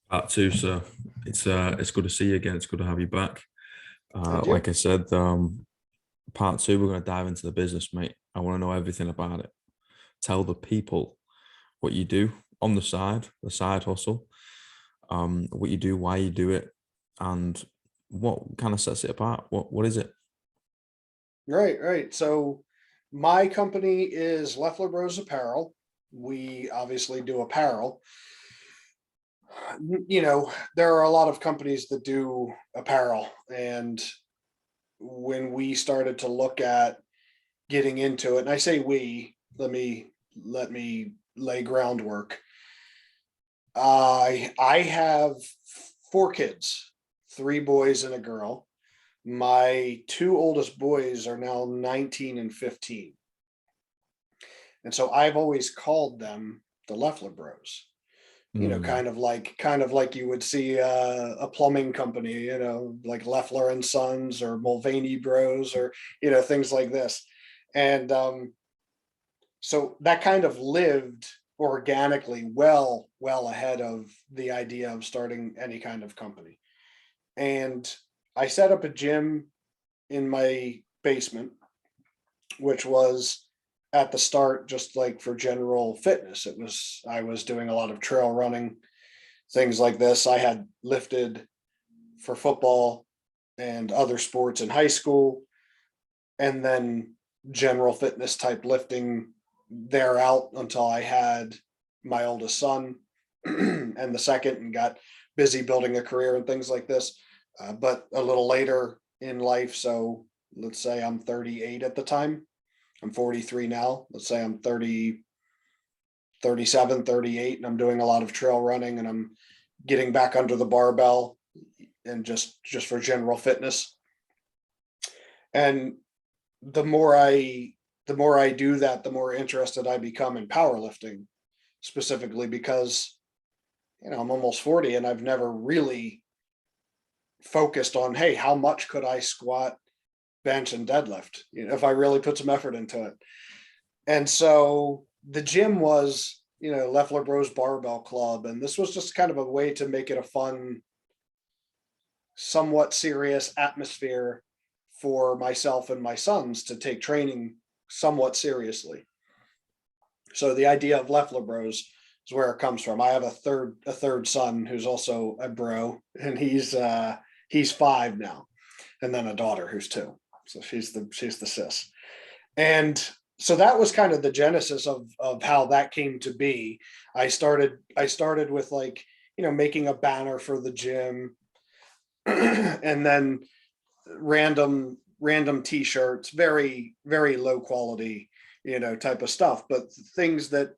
Part two, so it's good to see you again. It's good to have you back. And Like you? I said, part two, we're going to dive into the business, mate. I want to know everything about it. Tell the people what you do on the side hustle, what you do, why you do it, and what kind of sets it apart. What is it? Right, right. So my company is Leflar Bros Apparel. We obviously do apparel. There are a lot of companies that do apparel, and when we started to look at getting into it, and I say we, let me lay groundwork. I have four kids, three boys and a girl. My two oldest boys are now 19 and 15. And so I've always called them the Leffler Bros. Mm, Kind of like you would see a plumbing company, like Leffler and Sons or Mulvaney Bros or things like this. And so that kind of lived organically, well ahead of the idea of starting any kind of company. And I set up a gym in my basement, which was at the start just like for general fitness. I was doing a lot of trail running, things like this. I had lifted for football and other sports in high school, and then general fitness type lifting there out until I had my oldest son and the second, and got busy building a career and things like this. But a little later in life, so let's say I'm 38 at the time, I'm 43 now. Let's say I'm 30, 37, 38, and I'm doing a lot of trail running, and I'm getting back under the barbell and just for general fitness. And the more I the more I do that, the more interested I become in powerlifting, specifically because I'm almost 40 and I've never really focused on, hey, how much could I squat, bench, and deadlift, if I really put some effort into it. And so the gym was, Leffler Bros Barbell Club. And this was just kind of a way to make it a fun, somewhat serious atmosphere for myself and my sons to take training somewhat seriously. So the idea of Leffler Bros is where it comes from. I have a third son who's also a bro, and he's 5 now, and then a daughter who's 2. So she's the sis. And so that was kind of the genesis of how that came to be. I started with, like, making a banner for the gym, and then random t-shirts, very very low quality, type of stuff, but things that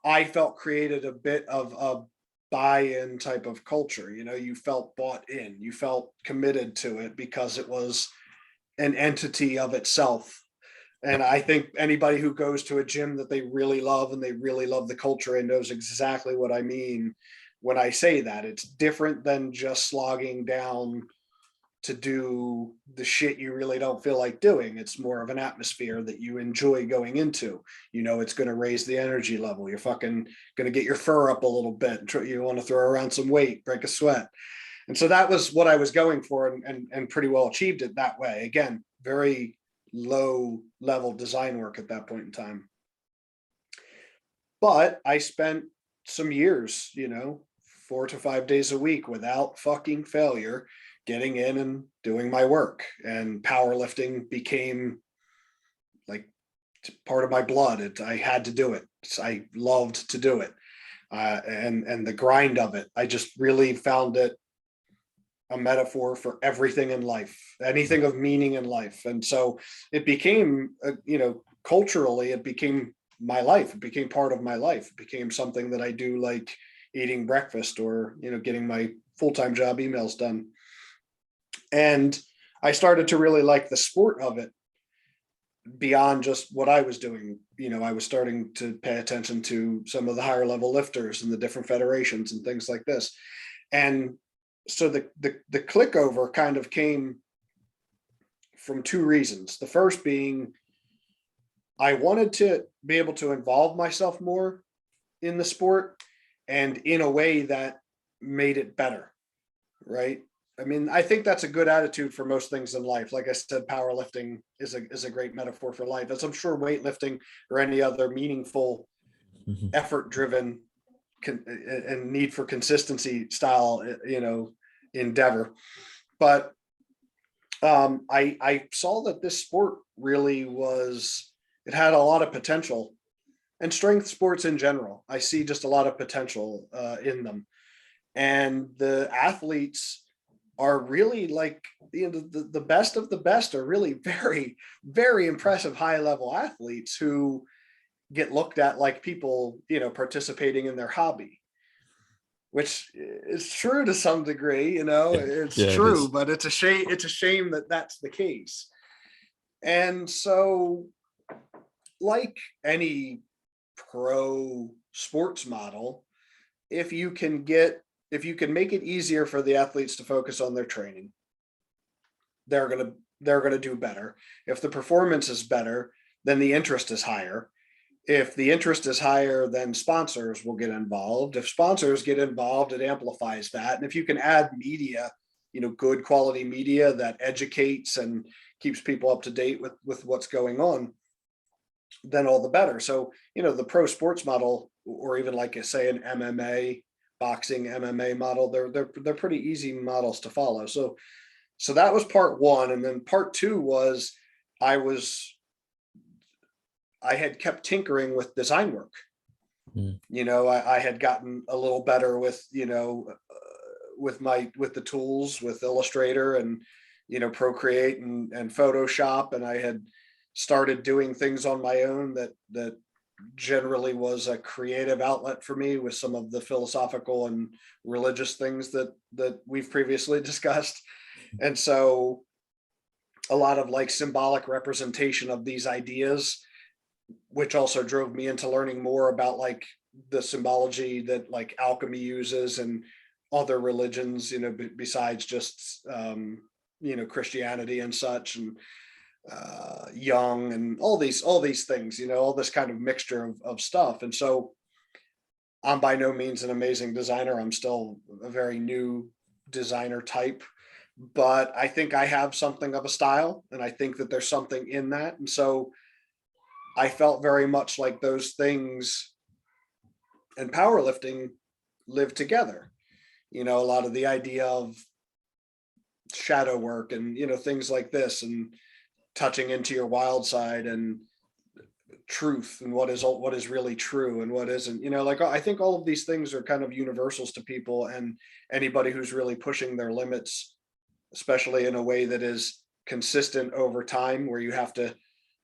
I felt created a bit of a buy-in type of culture. You felt bought in, you felt committed to it because it was an entity of itself. And I think anybody who goes to a gym that they really love and they really love the culture and knows exactly what I mean when I say that. It's different than just slogging down to do the shit you really don't feel like doing. It's more of an atmosphere that you enjoy going into. It's going to raise the energy level. You're fucking going to get your fur up a little bit. You want to throw around some weight, break a sweat. And so that was what I was going for, and pretty well achieved it that way. Again, very low level design work at that point in time. But I spent some years, 4 to 5 days a week without fucking failure, getting in and doing my work. And powerlifting became like part of my blood. I had to do it. I loved to do it. And the grind of it, I just really found it a metaphor for everything in life, anything of meaning in life. And so it became, culturally, it became my life. It became part of my life. It became something that I do, like eating breakfast or, getting my full-time job emails done. And I started to really like the sport of it beyond just what I was doing. I was starting to pay attention to some of the higher level lifters and the different federations and things like this. And so the click over kind of came from two reasons. The first being I wanted to be able to involve myself more in the sport, and in a way that made it better, right? I mean, I think that's a good attitude for most things in life. Like I said, powerlifting is a great metaphor for life, as I'm sure weightlifting or any other meaningful, Mhm. effort driven and need for consistency style, endeavor. But I saw that this sport really was, it had a lot of potential, and strength sports in general. I see just a lot of potential in them, and the athletes are really like, the best of the best are really very, very impressive high level athletes who get looked at like people, participating in their hobby, which is true to some degree. Yeah, It's yeah, it true, is. but it's a shame that that's the case. And so, like any pro sports model, if you can get if you can make it easier for the athletes to focus on their training, they're going to they're going to do better. If the performance is better, then the interest is higher. If the interest is higher, then sponsors will get involved. If sponsors get involved, it amplifies that. And if you can add media, good quality media that educates and keeps people up to date with what's going on, then all the better. So, the pro sports model, or even like I say an MMA, boxing MMA model, they're pretty easy models to follow. So that was part one. And then part two was, I was I had kept tinkering with design work. Mm. I had gotten a little better with, with the tools, with Illustrator and, Procreate and Photoshop. And I had started doing things on my own that generally was a creative outlet for me, with some of the philosophical and religious things that we've previously discussed. And so a lot of like symbolic representation of these ideas, which also drove me into learning more about like the symbology that like alchemy uses and other religions, besides just Christianity and such, and Young, and all these things, all this kind of mixture of stuff. And so I'm by no means an amazing designer. I'm still a very new designer type, but I think I have something of a style, and I think that there's something in that. And so I felt very much like those things and powerlifting live together. A lot of the idea of shadow work and, things like this, and touching into your wild side, and truth, and what is really true and what isn't. Like, I think all of these things are kind of universals to people, and anybody who's really pushing their limits, especially in a way that is consistent over time, where you have to,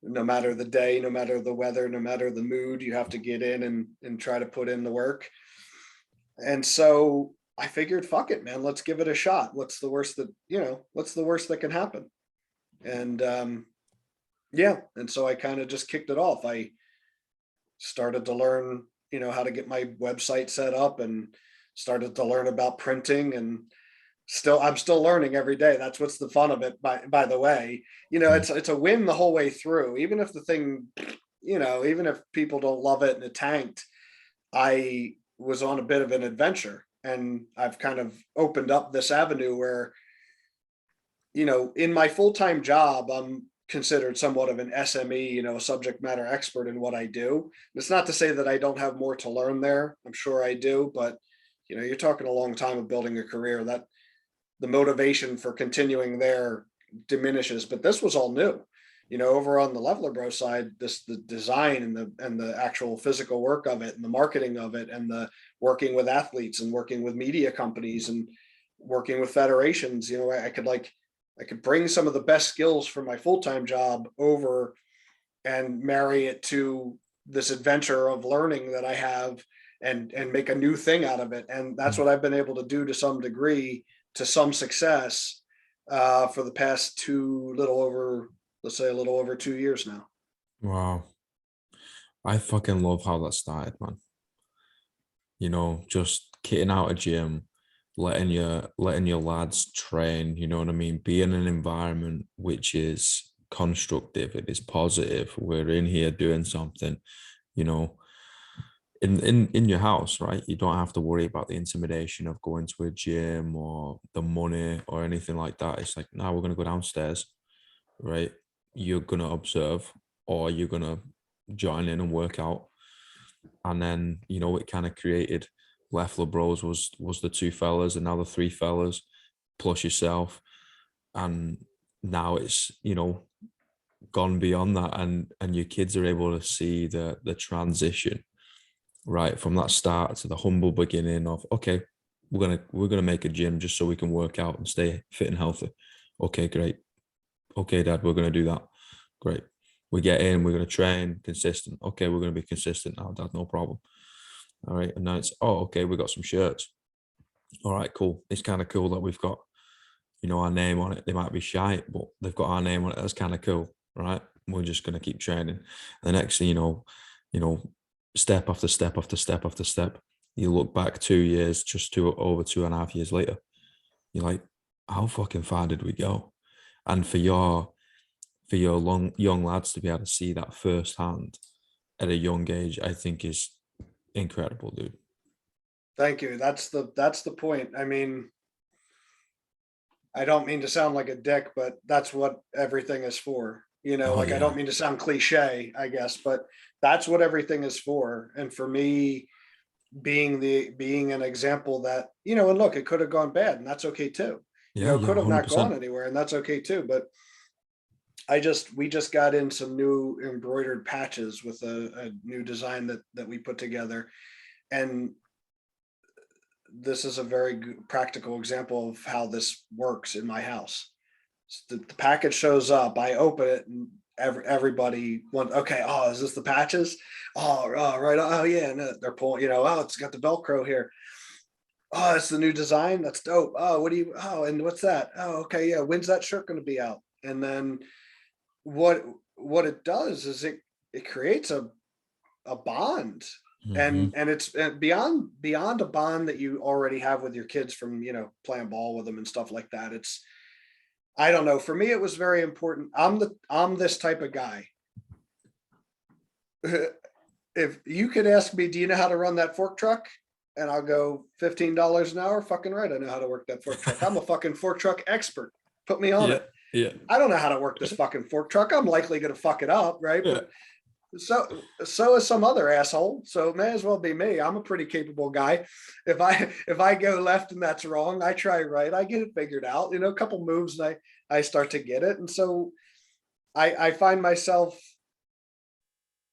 no matter the day, no matter the weather, no matter the mood, you have to get in and try to put in the work. And so I figured, fuck it, man, let's give it a shot. What's the worst that can happen? And yeah, and so I kind of just kicked it off. I started to learn, how to get my website set up, and started to learn about printing, and I'm still learning every day. That's what's the fun of it, by the way. Mm. It's a win the whole way through. Even if the thing, even if people don't love it and it tanked, I was on a bit of an adventure, and I've kind of opened up this avenue where, in my full-time job, I'm considered somewhat of an SME, a subject matter expert in what I do. It's not to say that I don't have more to learn there. I'm sure I do, but you're talking a long time of building a career, that the motivation for continuing there diminishes. But this was all new. Over on the Leflar Bro side, the design and the actual physical work of it, and the marketing of it, and the working with athletes, and working with media companies, and working with federations. I could bring some of the best skills from my full-time job over and marry it to this adventure of learning that I have, and make a new thing out of it. And that's what I've been able to do to some degree, to some success, for the past let's say a little over 2 years now. Wow. I fucking love how that started, man. Just kitting out a gym, letting your lads train, you know what I mean? Be in an environment which is constructive, it is positive. We're in here doing something, you know. in your house, right? You don't have to worry about the intimidation of going to a gym or the money or anything like that. It's like, now we're gonna go downstairs, right? You're gonna observe, or you're gonna join in and work out. And then, it kind of created Leflar Bros was the two fellas, and now the three fellas plus yourself. And now it's, gone beyond that, and your kids are able to see the transition, right, from that start to the humble beginning of, okay, we're gonna make a gym just so we can work out and stay fit and healthy. Okay, great. Okay, Dad, we're gonna do that. Great. We get in, we're gonna train consistent. Okay, we're gonna be consistent now, Dad, no problem. All right. And now it's, oh, okay, we got some shirts. All right, cool. It's kind of cool that we've got, our name on it. They might be shy, but they've got our name on it. That's kind of cool, right? We're just gonna keep training. The next thing you know, step after step after step after step. You look back 2 years, just over 2.5 years later. You're like, how fucking far did we go? And for your young lads to be able to see that firsthand at a young age, I think is incredible, dude. Thank you. That's the point. I mean, I don't mean to sound like a dick, but that's what everything is for. Oh Like I yeah. don't mean to sound cliche, I guess, but that's what everything is for. And for me, being an example that, and look, it could have gone bad, and that's okay too. Yeah, It yeah, could have not gone 100%. anywhere, and that's okay too. But we just got in some new embroidered patches with a new design that we put together. And this is a very good, practical example of how this works in my house. The package shows up, I open it, and everybody went, okay, oh, is this the patches? Oh, right. Oh, yeah. And they're pulling, oh, it's got the Velcro here. Oh, it's the new design. That's dope. Oh, and what's that? Oh, okay. Yeah. When's that shirt going to be out? And then what, what it does is it creates a bond, Hmm. and it's beyond a bond that you already have with your kids from, playing ball with them and stuff like that. I don't know. For me, it was very important. I'm this type of guy. If you could ask me, do you know how to run that fork truck? And I'll go $15 an hour. Fucking right, I know how to work that fork truck. I'm a fucking fork truck expert. Put me on Yeah, it. yeah, I don't know how to work this fucking fork truck. I'm likely going to fuck it up, right? yeah. But so is some other asshole. So it may as well be me. I'm a pretty capable guy. If I go left and that's wrong, I try right. I get it figured out. A couple moves, and I start to get it. And so I find myself,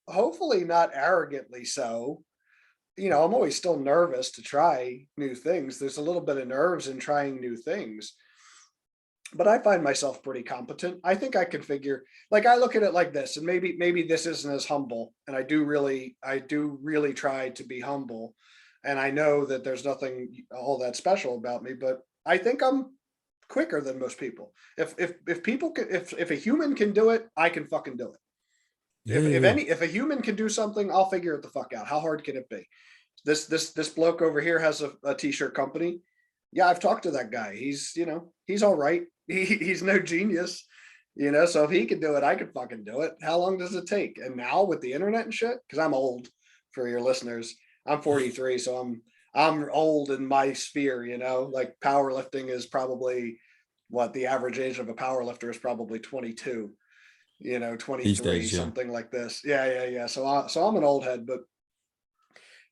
hopefully not arrogantly so. I'm always still nervous to try new things. There's a little bit of nerves in trying new things, but I find myself pretty competent. I think I can figure, like, I look at it like this, and maybe this isn't as humble. And I do really try to be humble. And I know that there's nothing all that special about me, but I think I'm quicker than most people. If people can, if a human can do it, I can fucking do it. Yeah, yeah, yeah. If a human can do something, I'll figure it the fuck out. How hard can it be? This bloke over here has a t-shirt company. Yeah, I've talked to that guy. He's all right. He's no genius. So if he can do it, I could fucking do it. How long does it take? And now with the internet and shit, because I'm old, for your listeners. I'm 43, so I'm old in my sphere, like powerlifting is probably, what the average age of a powerlifter is, probably 22, These 23, days, yeah. something like this. Yeah, yeah, yeah. So I'm an old head, but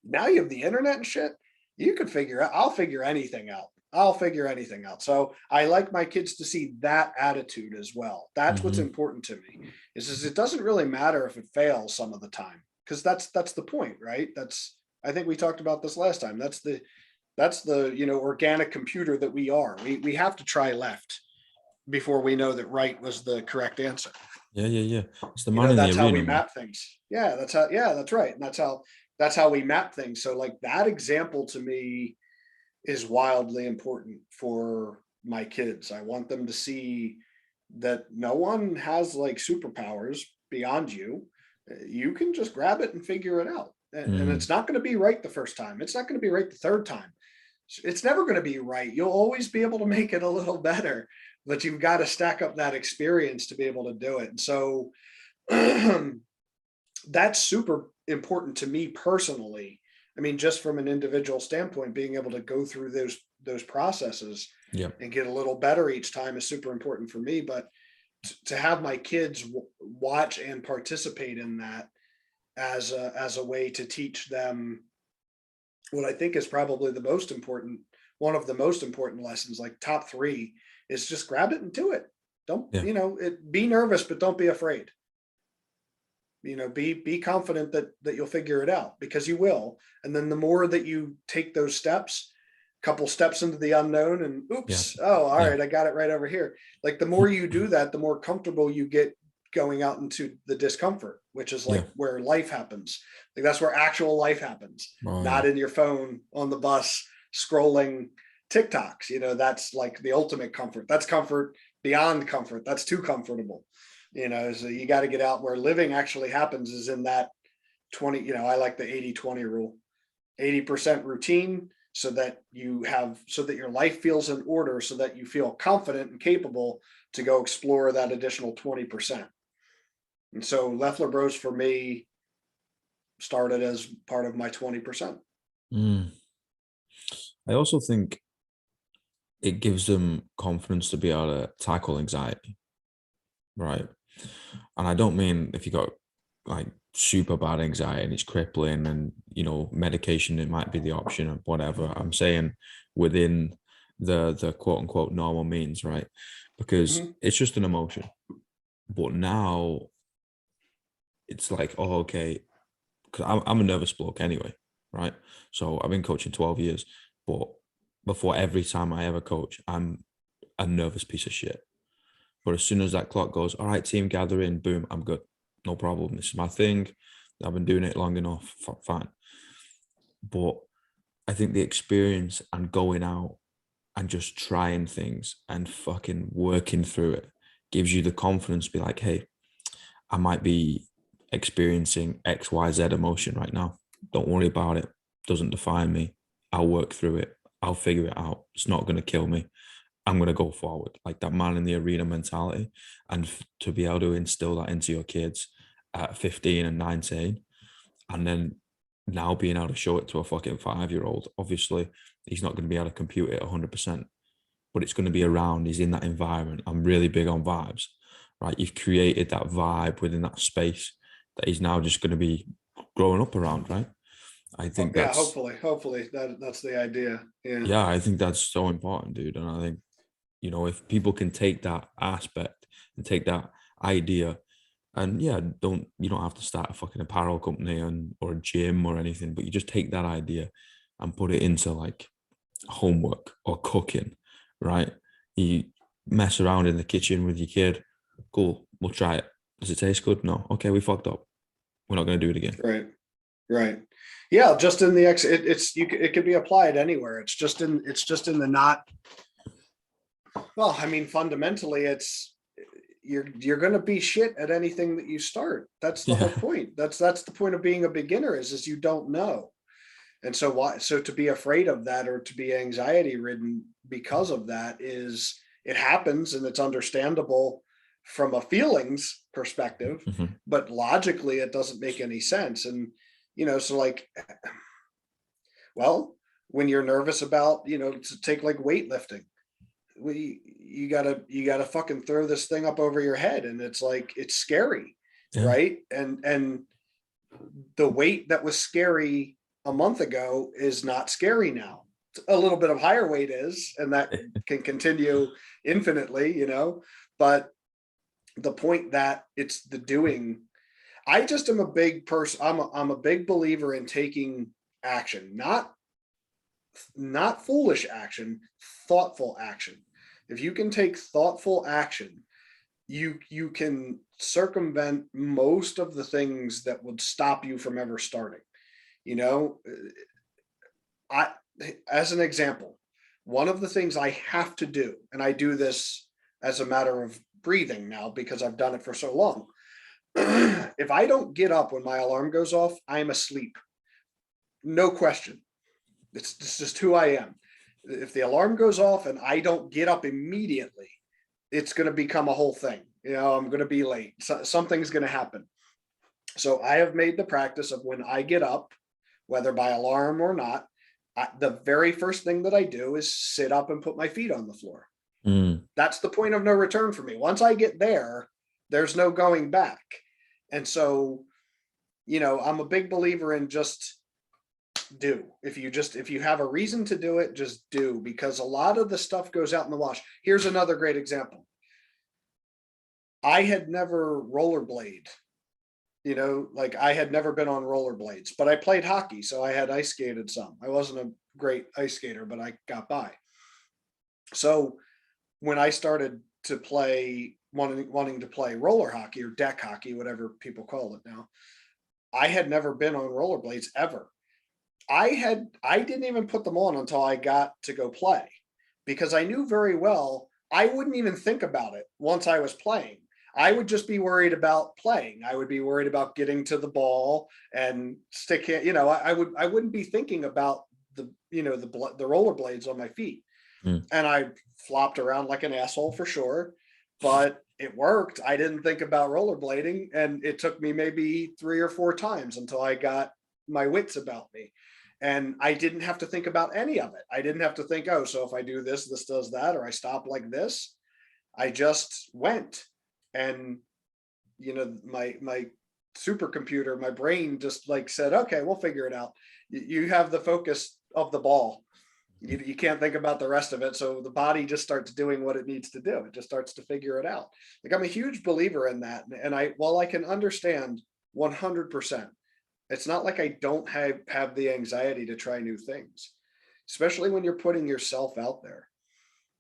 now you have the internet and shit. You could figure out, I'll figure anything out. I'll figure anything out. So I like my kids to see that attitude as well. That's what's Hmm. important to me, is it doesn't really matter if it fails some of the time, because that's the point, right? I think we talked about this last time. That's the organic computer that we are. We have to try left before we know that right was the correct answer. Yeah, yeah, yeah. It's the man in the That's how we arena, man. map things. Yeah, that's right. And that's how we map things. So like that example to me is wildly important for my kids. I want them to see that no one has like superpowers beyond you. You can just grab it and figure it out. And Mm. it's not going to be right the first time. It's not going to be right the third time. It's never going to be right. You'll always be able to make it a little better, but you've got to stack up that experience to be able to do it. And so that's super important to me personally. I mean, just from an individual standpoint, being able to go through those processes Yeah. and get a little better each time is super important for me. But to have my kids watch and participate in that as a way to teach them what I think is probably the most important, one of the most important lessons, like top three, is just grab it and do it. Don't, Yeah. be nervous, but don't be afraid. Be confident that you'll figure it out, because you will. And then the more that you take those steps, couple steps into the unknown, and Yeah. oops, oh, all Yeah. right, I got it right over here. Like the more you do that, the more comfortable you get going out into the discomfort, which is Yeah. like where life happens. Like that's where actual life happens, Oh yeah. not in your phone on the bus scrolling TikToks. That's like the ultimate comfort. That's comfort beyond comfort. That's too comfortable. So you got to get out where living actually happens, is in that 20, I like the 80-20 rule. 80% routine, so that your life feels in order, so that you feel confident and capable to go explore that additional 20%. And so Leffler Bros for me started as part of my 20%. Mm. I also think it gives them confidence to be able to tackle anxiety, right? And I don't mean if you got like super bad anxiety and it's crippling and medication, it might be the option or whatever. I'm saying within the quote unquote normal means, right? Because Mm-hmm. it's just an emotion. But now it's like, oh, okay, because I'm a nervous bloke anyway, right? So I've been coaching 12 years, but before every time I ever coach, I'm a nervous piece of shit. But as soon as that clock goes, all right, team gathering, boom, I'm good. No problem. This is my thing. I've been doing it long enough. Fine. But I think the experience and going out and just trying things and fucking working through it gives you the confidence to be like, hey, I might be experiencing XYZ emotion right now. Don't worry about it. Doesn't define me. I'll work through it. I'll figure it out. It's not going to kill me. I'm going to go forward. Like that man in the arena mentality. And to be able to instill that into your kids at 15 and 19, and then now being able to show it to a fucking 5-year-old, obviously he's not going to be able to compute it 100%, but it's going to be around. He's in that environment. I'm really big on vibes, right? You've created that vibe within that space that he's now just going to be growing up around, right? I think Yeah, that's, hopefully that's the idea. Yeah. yeah, I think that's so important, dude. And I think, if people can take that aspect and take that idea, and yeah, you don't have to start a fucking apparel company or a gym or anything, but you just take that idea and put it into like homework or cooking, right? You mess around in the kitchen with your kid. Cool, we'll try it. Does it taste good? No. Okay, we fucked up. We're not going to do it again. Right. Yeah, just in the it could be applied anywhere. It's just in the not. Well, I mean, fundamentally, it's you're going to be shit at anything that you start. That's the whole Yeah. point. That's the point of being a beginner, is you don't know. And so to be afraid of that, or to be anxiety ridden because of that, is it happens, and it's understandable from a feelings perspective, Mhm. but logically it doesn't make any sense. And so like, well, when you're nervous about, to take like weightlifting, you gotta fucking throw this thing up over your head, and it's like, it's scary, Yeah. right? And the weight that was scary a month ago is not scary now. A little bit of higher weight is, and that can continue infinitely, but the point that it's the doing. I just am a big person. I'm a big believer in taking action, not foolish action, thoughtful action. If you can take thoughtful action, you can circumvent most of the things that would stop you from ever starting. You know, I as an example, one of the things I have to do, and I do this as a matter of breathing now because I've done it for so long. If I don't get up when my alarm goes off, I'm asleep. No question. It's just who I am. If the alarm goes off and I don't get up immediately, it's going to become a whole thing. I'm going to be late. Something's going to happen. So I have made the practice of, when I get up, whether by alarm or not, the very first thing that I do is sit up and put my feet on the floor. Mm. That's the point of no return for me. Once I get there, there's no going back. And so, I'm a big believer in just do. If you have a reason to do it, just do, because a lot of the stuff goes out in the wash. Here's another great example. I had never rollerblade, like I had never been on rollerblades, but I played hockey, so I had ice skated some. I wasn't a great ice skater, but I got by. So when I started to play, wanting to play roller hockey or deck hockey, whatever people call it now, I had never been on rollerblades ever. I didn't even put them on until I got to go play, because I knew very well I wouldn't even think about it once I was playing. I would just be worried about playing. I would be worried about getting to the ball and sticking, I wouldn't be thinking about the rollerblades on my feet. Mm. And I flopped around like an asshole for sure, but it worked. I didn't think about rollerblading, and it took me maybe 3 or 4 times until I got my wits about me. And I didn't have to think about any of it. I didn't have to think, oh, so if I do this, this does that, or I stop like this. I just went. And my supercomputer, my brain just like said, okay, we'll figure it out. You have the focus of the ball. You can't think about the rest of it. So the body just starts doing what it needs to do. It just starts to figure it out. Like, I'm a huge believer in that. And while I can understand 100%, it's not like I don't have the anxiety to try new things, especially when you're putting yourself out there.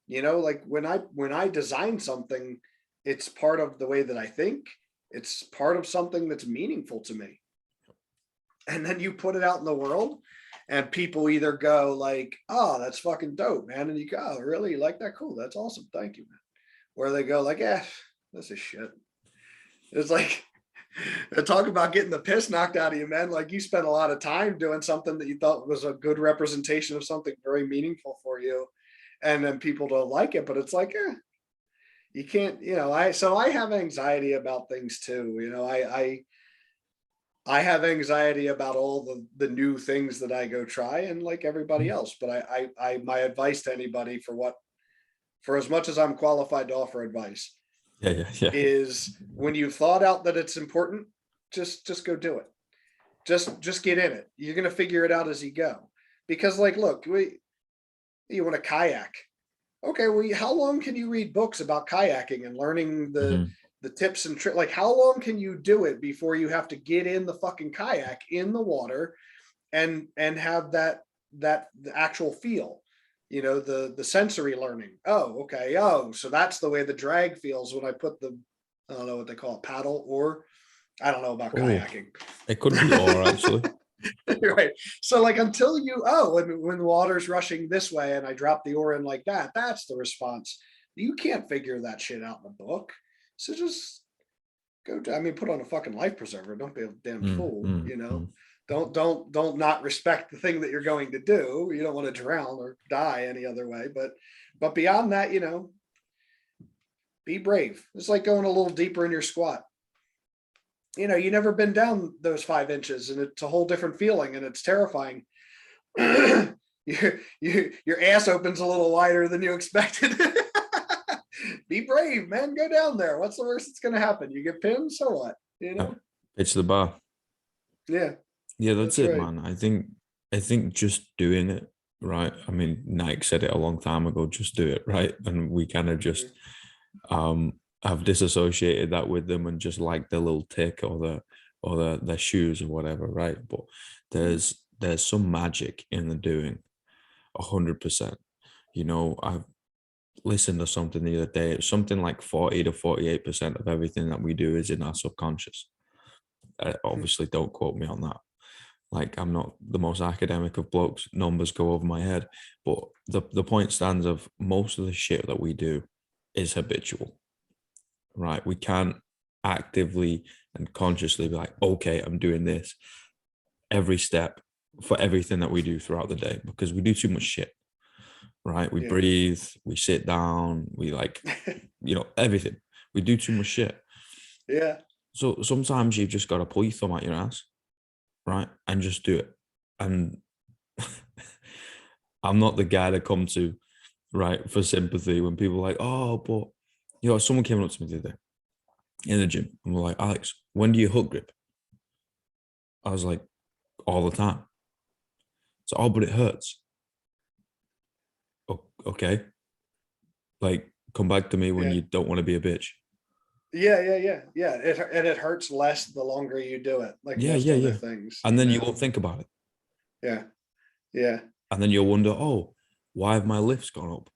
Like when I design something, it's part of the way that I think. It's part of something that's meaningful to me. And then you put it out in the world, and people either go like, oh, that's fucking dope, man. And you go, oh, really? You like that? Cool. That's awesome. Thank you, man. Or they go like, yeah, this is shit. It's like, talk about getting the piss knocked out of you, man. Like, you spent a lot of time doing something that you thought was a good representation of something very meaningful for you. And then people don't like it, but it's like, you can't, I have anxiety about things too. I have anxiety about all the new things that I go try, and like everybody else. But my advice to anybody, for as much as I'm qualified to offer advice, Yeah. is when you've thought out that it's important, just go do it. Just get in it. You're gonna figure it out as you go. Because like, look, you want to kayak. Okay, well, how long can you read books about kayaking and learning the tips and tricks? Like, how long can you do it before you have to get in the fucking kayak in the water and have that the actual feel, the sensory learning? Oh, okay. Oh, so that's the way the drag feels when I put I don't know what they call it, paddle, or I don't know about Oh, kayaking. it could be or actually. Right. So like, until when the water's rushing this way and I drop the oar in like that, that's the response. You can't figure that shit out in a book. So just put on a fucking life preserver. Don't be a damn fool, Don't not respect the thing that you're going to do. You don't want to drown or die any other way. But beyond that, be brave. It's like going a little deeper in your squat. You never been down those 5 inches, and it's a whole different feeling, and it's terrifying. Your ass opens a little wider than you expected. Be brave, man. Go down there. What's the worst that's going to happen? You get pinned, so what? Pitch the bar. Yeah. Yeah, that's it, right. man. I think just doing it, right? I mean, Nike said it a long time ago, just do it, right? And we kind of just have disassociated that with them and just like the little tick or the shoes or whatever, right? But there's some magic in the doing, 100%. I've listened to something the other day. It's something like 40 to 48% of everything that we do is in our subconscious. Obviously, don't quote me on that. Like, I'm not the most academic of blokes. Numbers go over my head. But the point stands of most of the shit that we do is habitual, right? We can't actively and consciously be like, okay, I'm doing this every step for everything that we do throughout the day, because we do too much shit, right? We breathe, we sit down, we like, everything. We do too much shit. Yeah. So sometimes you've just got to pull your thumb out your ass, right? And just do it. And I'm not the guy to come to, right, for sympathy when people are like, oh, but someone came up to me the other day in the gym and were like, Alex, when do you hook grip? I was like, all the time. So, oh, but it hurts. Okay. Like, come back to me when Yeah. you don't want to be a bitch. Yeah. And it hurts less the longer you do it, like Yeah, most yeah, other yeah. things, And you then you know? won't think about it. Yeah. Yeah. And then you'll wonder, oh, why have my lifts gone up?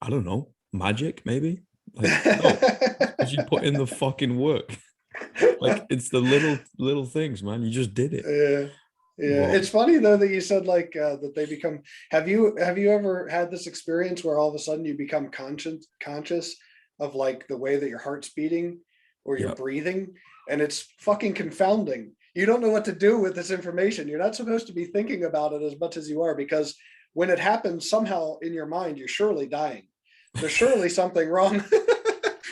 I don't know, magic maybe. Like, no, it's because you put in the fucking work. Like, it's the little things, man. You just did it. Yeah. Yeah. But It's funny though that you said like that they become, have you ever had this experience where all of a sudden you become conscious of like the way that your heart's beating or your yeah, breathing, and it's fucking confounding. You don't know what to do with this information. You're not supposed to be thinking about it as much as you are, because when it happens somehow in your mind, you're surely dying. There's surely something wrong.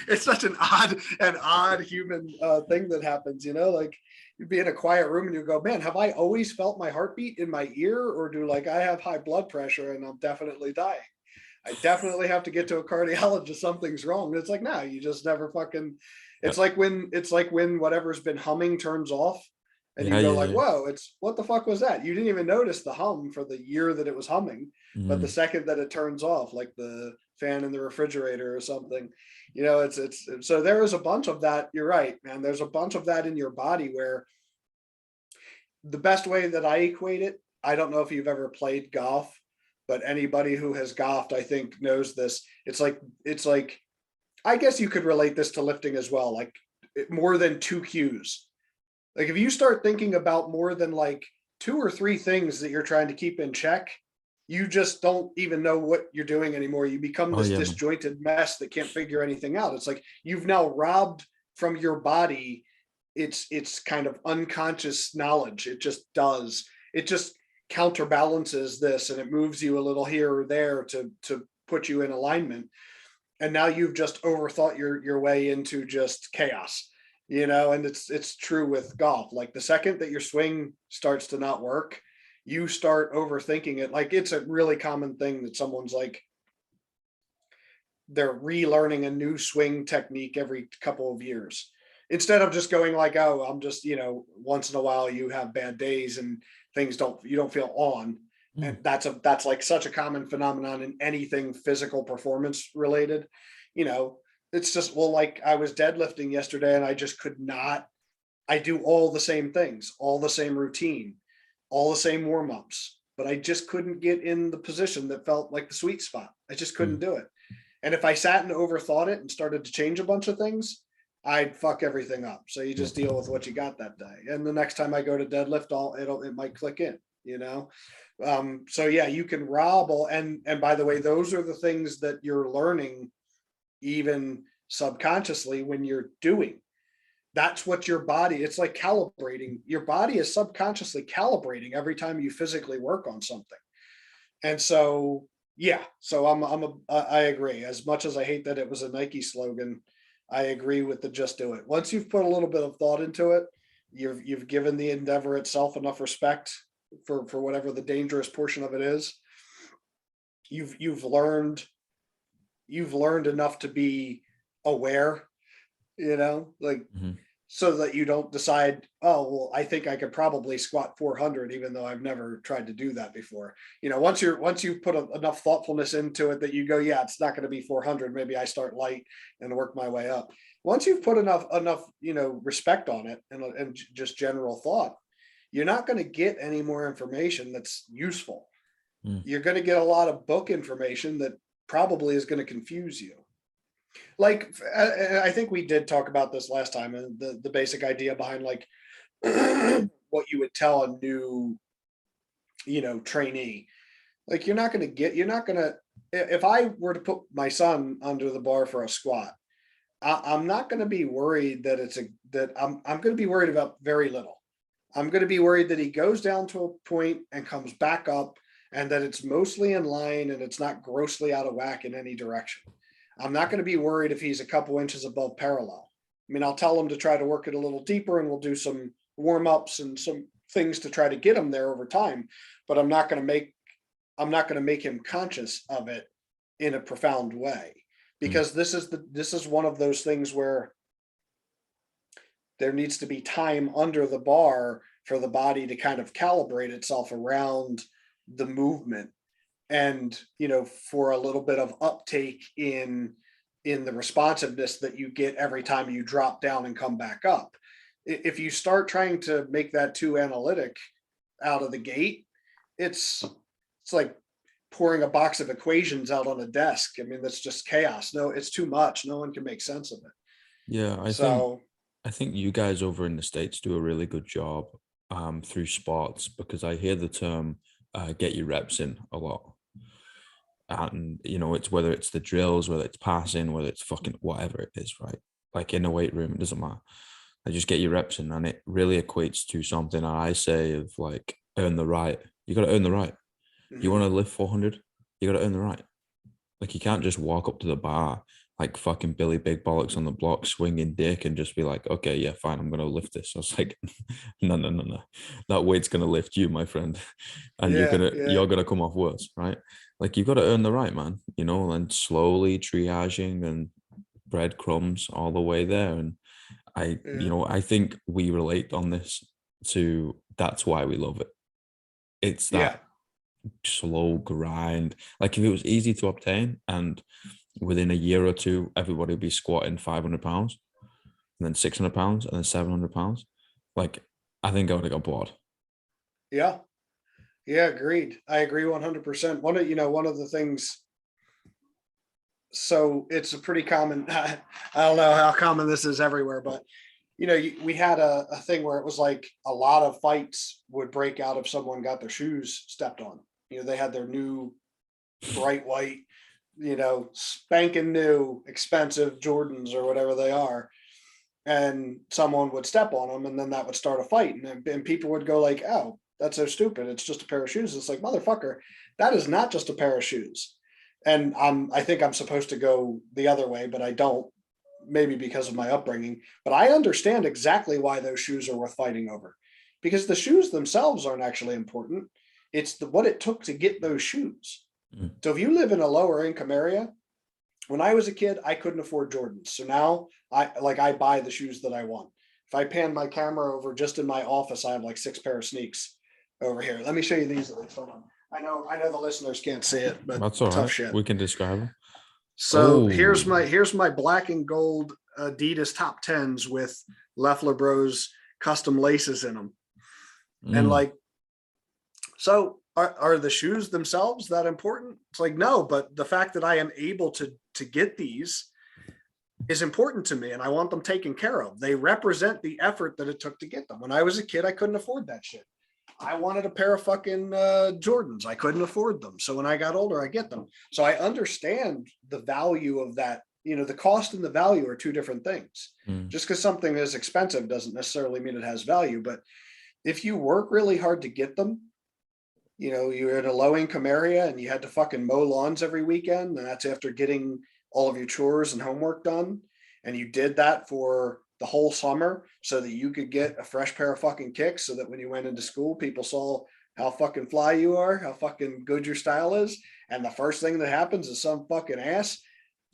It's such an odd human thing that happens, like you'd be in a quiet room and you go, man, have I always felt my heartbeat in my ear, or do like I have high blood pressure and I'm definitely dying? I definitely have to get to a cardiologist. Something's wrong. And it's like, no, you just never fucking, yeah, it's like when whatever's been humming turns off and you yeah, go yeah, like, yeah. whoa, it's what the fuck was that? You didn't even notice the hum for the year that it was humming, but the Mm, second that it turns off, like the fan in the refrigerator or something, it's so there is a bunch of that. You're right, man. There's a bunch of that in your body where the best way that I equate it, I don't know if you've ever played golf, but anybody who has golfed, I think, knows this. It's like I guess you could relate this to lifting as well, like more than two cues. Like if you start thinking about more than like two or three things that you're trying to keep in check, you just don't even know what you're doing anymore. You become oh this yeah, man. disjointed mess that can't figure anything out. It's like you've now robbed from your body it's kind of unconscious knowledge. It just does. It just counterbalances this and it moves you a little here or there to put you in alignment, and now you've just overthought your way into just chaos. And it's true with golf. Like the second that your swing starts to not work, you start overthinking it. Like it's a really common thing that someone's like they're relearning a new swing technique every couple of years, instead of just going like, oh, I'm just, once in a while you have bad days and you don't feel on. Mm, And that's like such a common phenomenon in anything physical performance related. you know it's just, well, like I was deadlifting yesterday and I just could not. I do all the same things, all the same routine, all the same warm-ups, but I just couldn't get in the position that felt like the sweet spot. I just couldn't mm, do it. And if I sat and overthought it and started to change a bunch of things, I'd fuck everything up. So you yeah. just deal with what you got that day. And the next time I go to deadlift, it might click in. So yeah, you can rob all, and by the way, those are the things that you're learning even subconsciously when you're doing. That's what your body, it's like calibrating. Your body is subconsciously calibrating every time you physically work on something. And so, yeah, so I agree. As much as I hate that it was a Nike slogan, I agree with the just do it. Once you've put a little bit of thought into it, you've given the endeavor itself enough respect for whatever the dangerous portion of it is. You've learned enough to be aware, like Mhm. so that you don't decide, oh, well, I think I could probably squat 400, even though I've never tried to do that before. Once you've put enough thoughtfulness into it that you go, yeah, it's not going to be 400. Maybe I start light and work my way up. Once you've put enough, respect on it and just general thought, you're not going to get any more information that's useful. Mm. You're going to get a lot of book information that probably is going to confuse you. Like I think we did talk about this last time, and the basic idea behind like what you would tell a new trainee. Like you're not going to, if I were to put my son under the bar for a squat, I'm not going to be worried that I'm going to be worried about very little. I'm going to be worried that he goes down to a point and comes back up, and that it's mostly in line and it's not grossly out of whack in any direction. I'm not going to be worried if he's a couple inches above parallel. I mean, I'll tell him to try to work it a little deeper, and we'll do some warm ups and some things to try to get him there over time, but I'm not going to make him conscious of it in a profound way, Mm. because this is one of those things where there needs to be time under the bar for the body to kind of calibrate itself around the movement, and for a little bit of uptake in the responsiveness that you get every time you drop down and come back up. If you start trying to make that too analytic out of the gate, it's like pouring a box of equations out on a desk. I mean, that's just chaos. No, it's too much. No one can make sense of it. Yeah, So I think you guys over in the States do a really good job through sports, because I hear the term get your reps in a lot. And it's whether it's the drills, whether it's passing, whether it's fucking whatever it is, right? Like in a weight room, it doesn't matter. I just get your reps in, and it really equates to something I say of like earn the right. You got to earn the right. You want mhm. to lift 400, you got to earn the right. Like you can't just walk up to the bar like fucking Billy Big Bollocks on the block swinging dick and just be like, okay, yeah, fine, I'm gonna lift this. I was like, no, no, no, no, that weight's gonna lift you, my friend, and Yeah, yeah, you're gonna come off worse, right? Like you've got to earn the right, man. And slowly triaging and breadcrumbs all the way there. And yeah, I think we relate on this to that's why we love it. It's yeah, that slow grind. Like if it was easy to obtain and within a year or two, everybody would be squatting 500 pounds and then 600 pounds and then 700 pounds. Like I think I would have got bored. yeah, yeah. Agreed. I agree 100%. One of the things. So it's a pretty common. I don't know how common this is everywhere, but we had a thing where it was like a lot of fights would break out if someone got their shoes stepped on. They had their new bright white, spanking new expensive Jordans or whatever they are, and someone would step on them, and then that would start a fight, and people would go like, "Oh, that's so stupid. It's just a pair of shoes." It's like, motherfucker, that is not just a pair of shoes. And I think I'm supposed to go the other way, but I don't, maybe because of my upbringing, but I understand exactly why those shoes are worth fighting over, because the shoes themselves aren't actually important. It's what it took to get those shoes. Mm. So if you live in a lower income area, when I was a kid, I couldn't afford Jordans. So now I buy the shoes that I want. If I pan my camera over just in my office, I have like 6 pair of sneaks over here. Let me show you these at least. Hold on. I know the listeners can't see it, but That's all tough right. shit. We can describe them. So Oh, here's my black and gold Adidas top tens with Leflar Bros custom laces in them. And mm, like, so are the shoes themselves that important? It's like, no, but the fact that I am able to get these is important to me, and I want them taken care of. They represent the effort that it took to get them. When I was a kid, I couldn't afford that shit. I wanted a pair of fucking Jordans. I couldn't afford them. So when I got older, I get them. So I understand the value of that. The cost and the value are two different things. mm, Just because something is expensive doesn't necessarily mean it has value. But if you work really hard to get them, you're in a low income area and you had to fucking mow lawns every weekend, and that's after getting all of your chores and homework done. And you did that for the whole summer so that you could get a fresh pair of fucking kicks, so that when you went into school, people saw how fucking fly you are, how fucking good your style is. And the first thing that happens is some fucking ass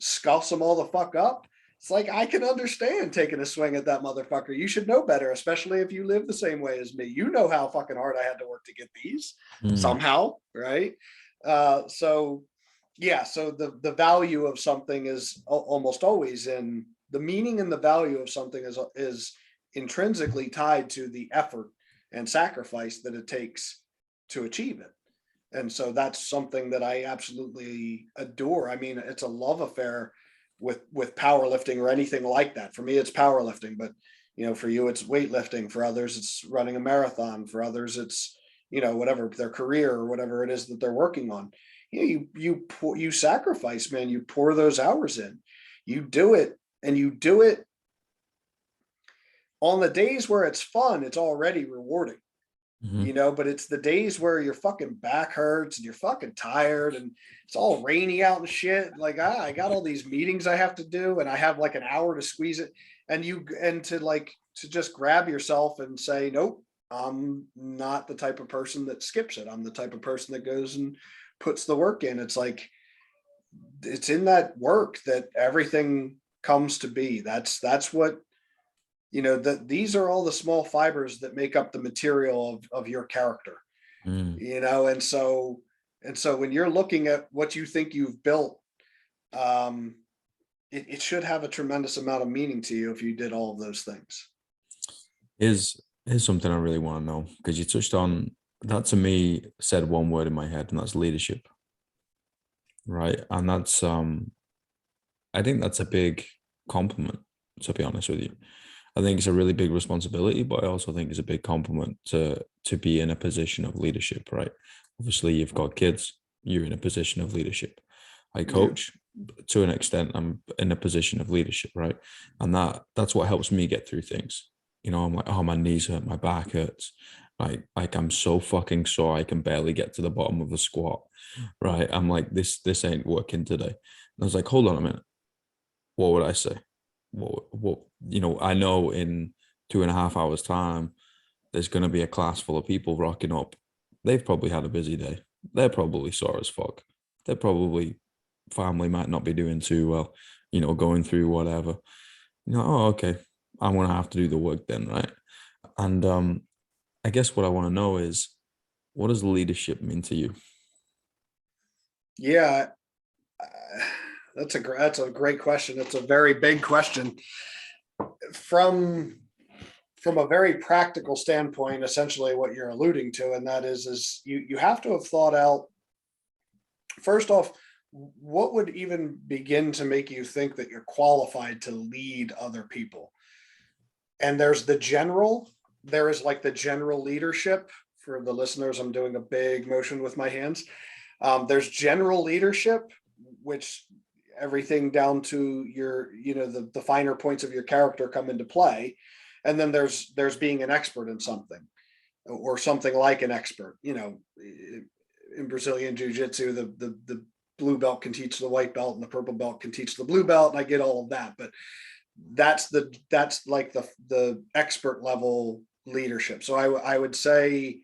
scuffs them all the fuck up. It's like, I can understand taking a swing at that motherfucker. You should know better, especially if you live the same way as me. You know how fucking hard I had to work to get these mm, somehow, right? So yeah, so the value of something is almost always in the meaning, and the value of something is intrinsically tied to the effort and sacrifice that it takes to achieve it. And so that's something that I absolutely adore. I mean, it's a love affair with powerlifting or anything like that. For me, it's powerlifting, but for you, it's weightlifting. For others, it's running a marathon. For others, it's whatever their career or whatever it is that they're working on. You sacrifice, man. You pour those hours in. You do it, and you do it on the days where it's fun. It's already rewarding. mm, But it's the days where your fucking back hurts and you're fucking tired and it's all rainy out and shit. Like, I got all these meetings I have to do and I have like an hour to squeeze it. And to just grab yourself and say, nope, I'm not the type of person that skips it. I'm the type of person that goes and puts the work in. It's like, it's in that work that everything comes to be. That's what, that these are all the small fibers that make up the material of your character, Mm. and so when you're looking at what you think you've built, um, it should have a tremendous amount of meaning to you if you did all of those things. Here's something I really want to know, because you touched on that. To me, said one word in my head, and that's leadership, right? And that's I think that's a big compliment, to be honest with you. I think it's a really big responsibility, but I also think it's a big compliment to be in a position of leadership, right? Obviously, you've got kids, you're in a position of leadership. I Yeah. coach, to an extent, I'm in a position of leadership, right? And that's what helps me get through things. I'm like, oh, my knees hurt, my back hurts. Like I'm so fucking sore, I can barely get to the bottom of the squat. Right. I'm like, this ain't working today. And I was like, hold on a minute. What would I say? I know in 2.5 hours time there's going to be a class full of people rocking up. They've probably had a busy day. They're probably sore as fuck. They're probably, family might not be doing too well, going through whatever. Oh, okay, I'm going to have to do the work then, right? And I guess what I want to know is, what does leadership mean to you? Yeah, that's a great question. It's a very big question. From a very practical standpoint, essentially what you're alluding to, and that is you have to have thought out, first off, what would even begin to make you think that you're qualified to lead other people. And there is like the general leadership. For the listeners, I'm doing a big motion with my hands. There's general leadership, which everything down to the finer points of your character come into play. And then there's being an expert in something, or something like an expert. In Brazilian jiu-jitsu, the blue belt can teach the white belt, and the purple belt can teach the blue belt, and I get all of that. But that's like the expert level leadership. So I would say,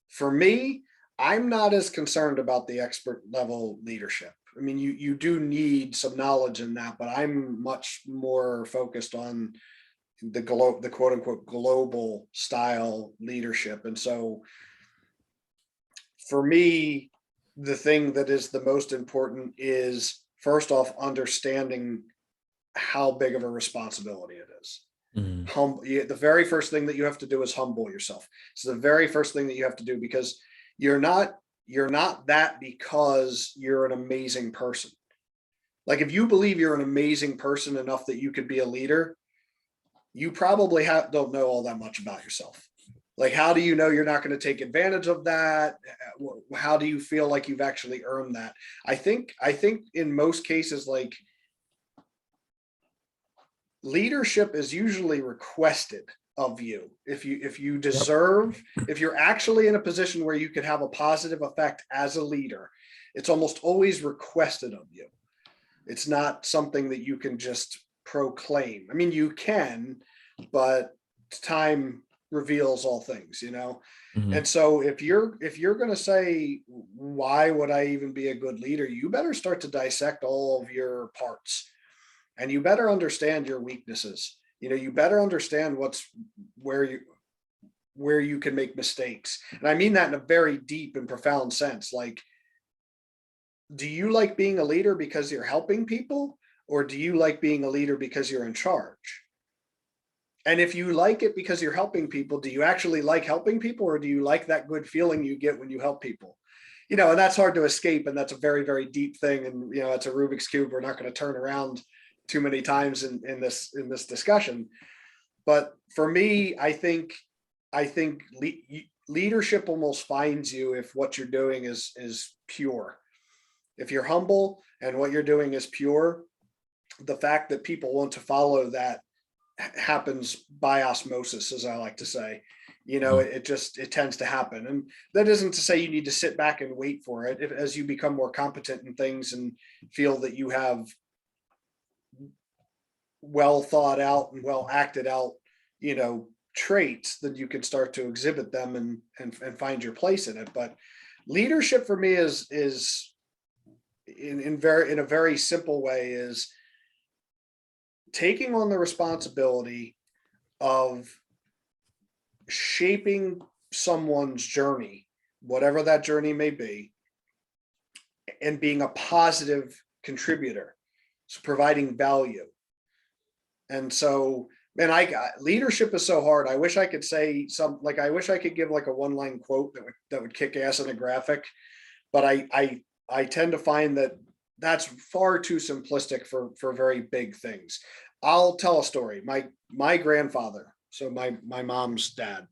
for me, I'm not as concerned about the expert level leadership. I mean, you do need some knowledge in that, but I'm much more focused on the quote unquote global style leadership. And so for me, the thing that is the most important is, first off, understanding how big of a responsibility it is. Mhm. The very first thing that you have to do is humble yourself. It's the very first thing that you have to do, because you're not that because you're an amazing person. Like, if you believe you're an amazing person enough that you could be a leader, you probably don't know all that much about yourself. Like, how do you know you're not going to take advantage of that? How do you feel like you've actually earned that? I think in most cases, like, leadership is usually requested of you. If you Yep. deserve, if you're actually in a position where you could have a positive effect as a leader, it's almost always requested of you. It's not something that you can just proclaim. I mean, you can, but time reveals all things. Mhm. And so if you're going to say, why would I even be a good leader, you better start to dissect all of your parts, and you better understand your weaknesses. You better understand where you where you can make mistakes. And I mean that in a very deep and profound sense. Like, do you like being a leader because you're helping people, or do you like being a leader because you're in charge? And if you like it because you're helping people, do you actually like helping people, or do you like that good feeling you get when you help people? And that's hard to escape, and that's a very, very deep thing. And it's a Rubik's cube. We're not going to turn around too many times in this discussion. But for me, I think leadership almost finds you if what you're doing is pure. If you're humble and what you're doing is pure, the fact that people want to follow that happens by osmosis, as I like to say. Mhm. It tends to happen. And that isn't to say you need to sit back and wait for it. As you become more competent in things and feel that you have well thought out and well acted out, traits, then you can start to exhibit them and find your place in it. But leadership for me is in a very simple way, is taking on the responsibility of shaping someone's journey, whatever that journey may be, and being a positive contributor, so providing value. And so, man, I got leadership is so hard. I wish I could say I wish I could give like a one-line quote that would kick ass in a graphic, but I tend to find that that's far too simplistic for very big things. I'll tell a story. My grandfather, so my mom's dad,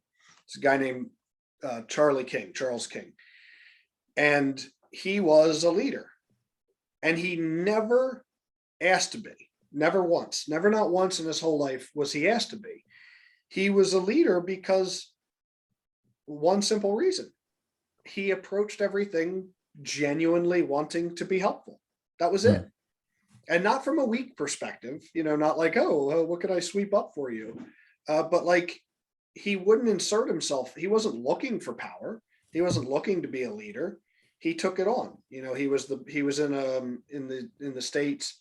it's a guy named Charles King, and he was a leader, and he never asked to be. Never once, never not once in his whole life was he asked to be. He was a leader because one simple reason: he approached everything genuinely wanting to be helpful. That was it. Mm. And not from a weak perspective, not like, oh, what could I sweep up for you? But like, he wouldn't insert himself. He wasn't looking for power. He wasn't looking to be a leader. He took it on. He was in the States,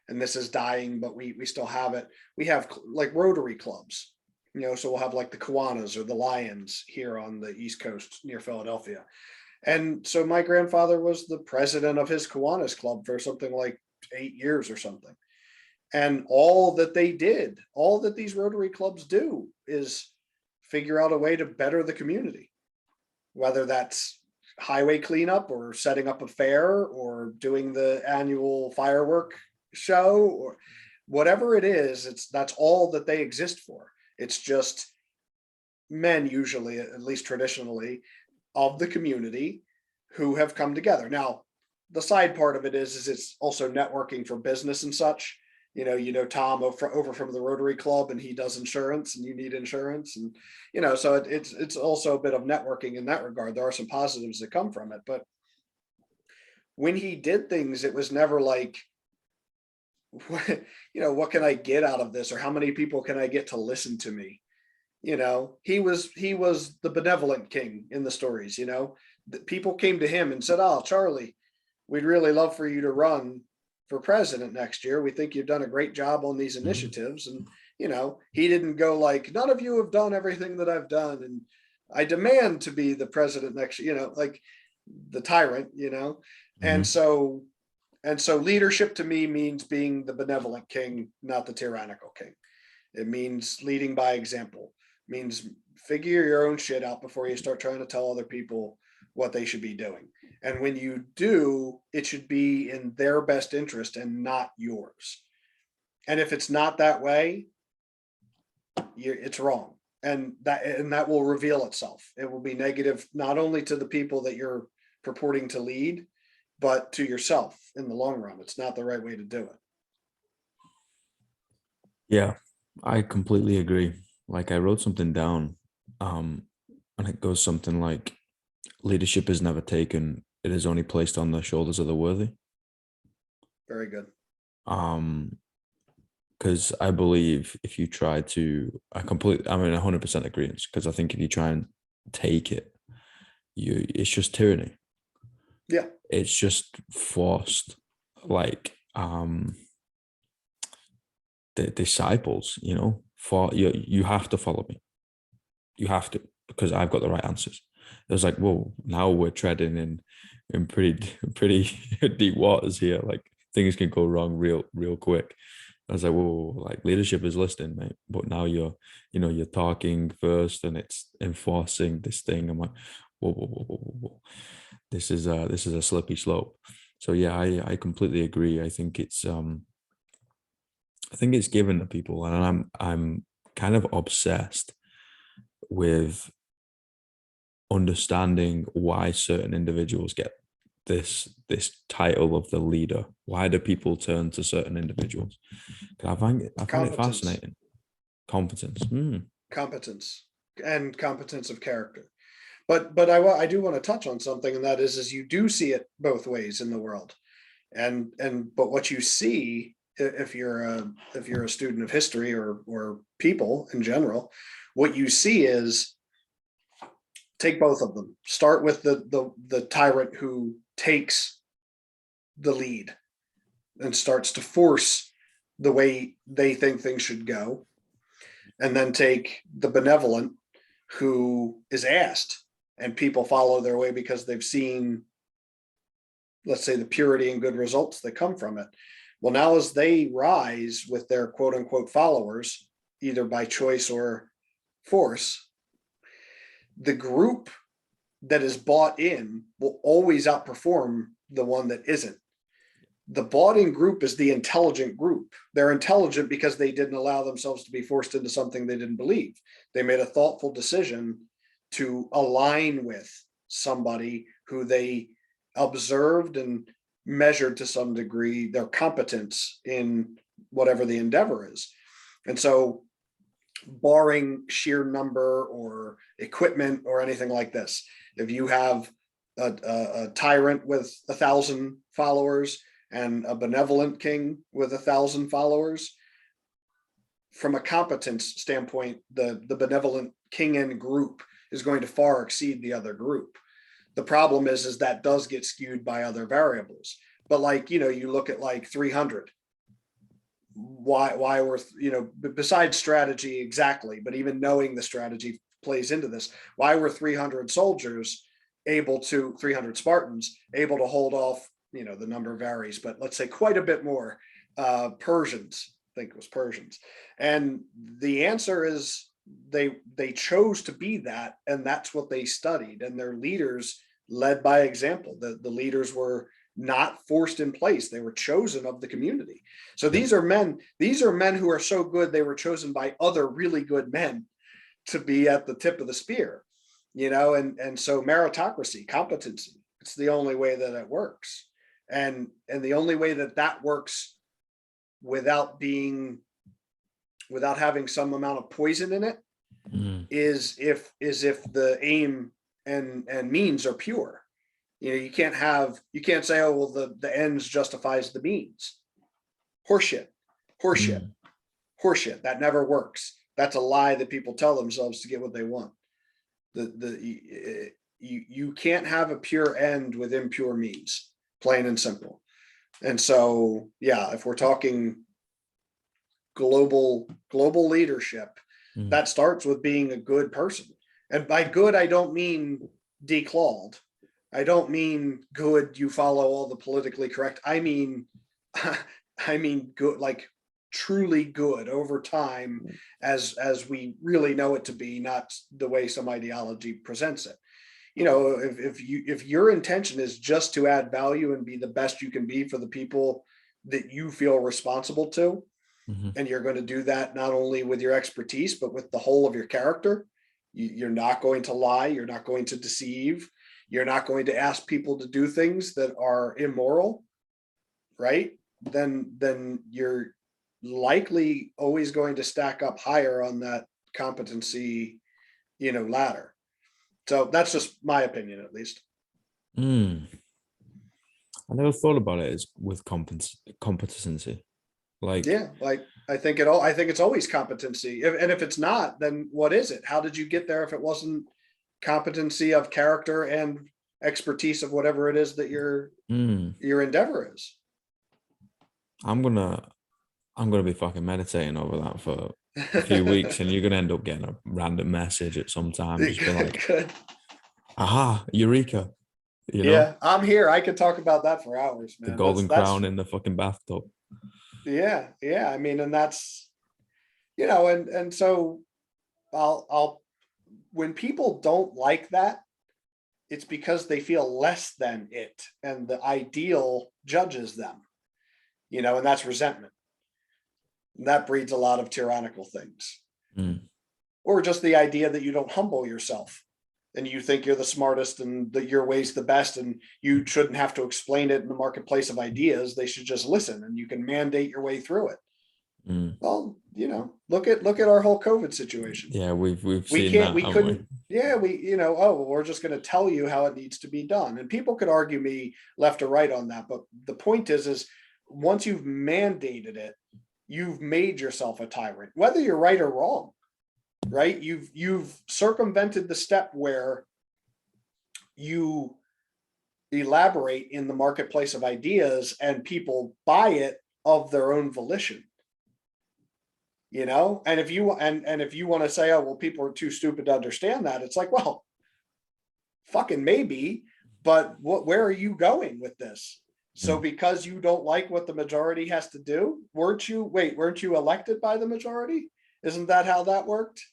and this is dying, but we still have it. We have like Rotary clubs, so we'll have like the Kiwanis or the Lions here on the East Coast near Philadelphia. And so my grandfather was the president of his Kiwanis club for something like 8 years or something. And all that these Rotary clubs do is figure out a way to better the community, whether that's highway cleanup or setting up a fair or doing the annual firework show or whatever it is. That's all that they exist for. It's just men, usually, at least traditionally, of the community who have come together. Now, the side part of it is it's also networking for business and such. Tom over from the Rotary Club, and he does insurance, and you need insurance, and so it's also a bit of networking in that regard. There are some positives that come from it, but when he did things, it was never like, what can I get out of this, or how many people can I get to listen to me? He was the benevolent king in the stories. People came to him and said, "Oh, Charlie, we'd really love for you to run for president next year. We think you've done a great job on these initiatives." And, he didn't go like, "None of you have done everything that I've done, and I demand to be the president next year," like the tyrant. And Mhm. so leadership to me means being the benevolent king, not the tyrannical king. It means leading by example, it means figure your own shit out before you start trying to tell other people what they should be doing. And when you do, it should be in their best interest and not yours. And if it's not that way, it's wrong. And that will reveal itself. It will be negative, not only to the people that you're purporting to lead, but to yourself in the long run. It's not the right way to do it. Yeah, I completely agree. Like I wrote something down, um, and it goes something like leadership is never taken, it is only placed on the shoulders of the worthy. Very good. Um, because I believe if you try to, I'm in 100% agreement. Because I think if you try and take it, it's just tyranny. Yeah. It's just forced, like the disciples. For you have to follow me. You have to, because I've got the right answers. It was like, whoa, now we're treading in pretty deep waters here. Like things can go wrong real quick. I was like, whoa, like leadership is listening, mate. But now you're talking first and it's enforcing this thing. I'm like, whoa. This is a slippery slope. So yeah, I completely agree. I think it's given to people, and I'm kind of obsessed with understanding why certain individuals get this title of the leader. Why do people turn to certain individuals? 'Cause I find it Competence, fascinating. Competence. competence, and competence of character. But I do want to touch on something, and that is you do see it both ways in the world. And but what you see if you're a student of history or people in general, what you see is take both of them. Start with the tyrant who takes the lead and starts to force the way they think things should go, and then take the benevolent who is asked, and people follow their way because they've seen, let's say, the purity and good results that come from it. Well, now as they rise with their quote unquote followers, either by choice or force, the group that is bought in will always outperform the one that isn't. The bought in group is the intelligent group. They're intelligent because they didn't allow themselves to be forced into something they didn't believe. They made a thoughtful decision to align with somebody who they observed and measured to some degree their competence in whatever the endeavor is. And so, barring sheer number or equipment or anything like this, if you have a tyrant with 1,000 followers and a benevolent king with 1,000 followers, from a competence standpoint, the benevolent king and group is going to far exceed the other group. The problem is that does get skewed by other variables. But like, you look at like 300. Why were, besides strategy exactly, but even knowing the strategy plays into this. Why were 300 soldiers 300 Spartans able to hold off, the number varies, but let's say quite a bit more Persians, I think it was Persians. And the answer is they chose to be that, and that's what they studied, and their leaders led by example. The leaders were not forced in place. They were chosen of the community. So these are men who are so good they were chosen by other really good men to be at the tip of the spear, and so meritocracy, competency, it's the only way that it works. And the only way that works without having some amount of poison in it is if the aim and means are pure. You can't say, oh, well, the ends justifies the means. Horseshit. That never works. That's a lie that people tell themselves to get what they want. You can't have a pure end with impure means, plain and simple. And so, yeah, if we're talking global leadership, that starts with being a good person. And by good, I don't mean declawed. I don't mean good, you follow all the politically correct. I mean good, like truly good over time, as we really know it to be, not the way some ideology presents it. If your intention is just to add value and be the best you can be for the people that you feel responsible to, and you're going to do that not only with your expertise, but with the whole of your character, you're not going to lie, you're not going to deceive, you're not going to ask people to do things that are immoral, right? Then you're likely always going to stack up higher on that competency, ladder. So that's just my opinion, at least. I never thought about it as with competency. Like, yeah, like I think it's always competency. If it's not, then what is it? How did you get there if it wasn't competency of character and expertise of whatever it is that your endeavor is? I'm gonna be fucking meditating over that for a few weeks, and you're gonna end up getting a random message at some time, just be like, aha, eureka. Yeah, I'm here. I could talk about that for hours, man. The golden crown in the fucking bathtub. Yeah. I mean, and that's, and so I'll when people don't like that, it's because they feel less than it, and the ideal judges them, and that's resentment. And that breeds a lot of tyrannical things. Or just the idea that you don't humble yourself and you think you're the smartest and that your way's the best, and you shouldn't have to explain it in the marketplace of ideas. They should just listen, and you can mandate your way through it. Well, look at our whole COVID situation. Yeah, we've seen that. We couldn't. Yeah, we're just going to tell you how it needs to be done. And people could argue me left or right on that, but the point is once you've mandated it, you've made yourself a tyrant, whether you're right or wrong, right? You've circumvented the step where you elaborate in the marketplace of ideas and people buy it of their own volition. And if you want to say, oh well, people are too stupid to understand that, it's like, well, fucking maybe, but where are you going with this? So Mm. because you don't like what the majority has to do, weren't you elected by the majority? Isn't that how that worked?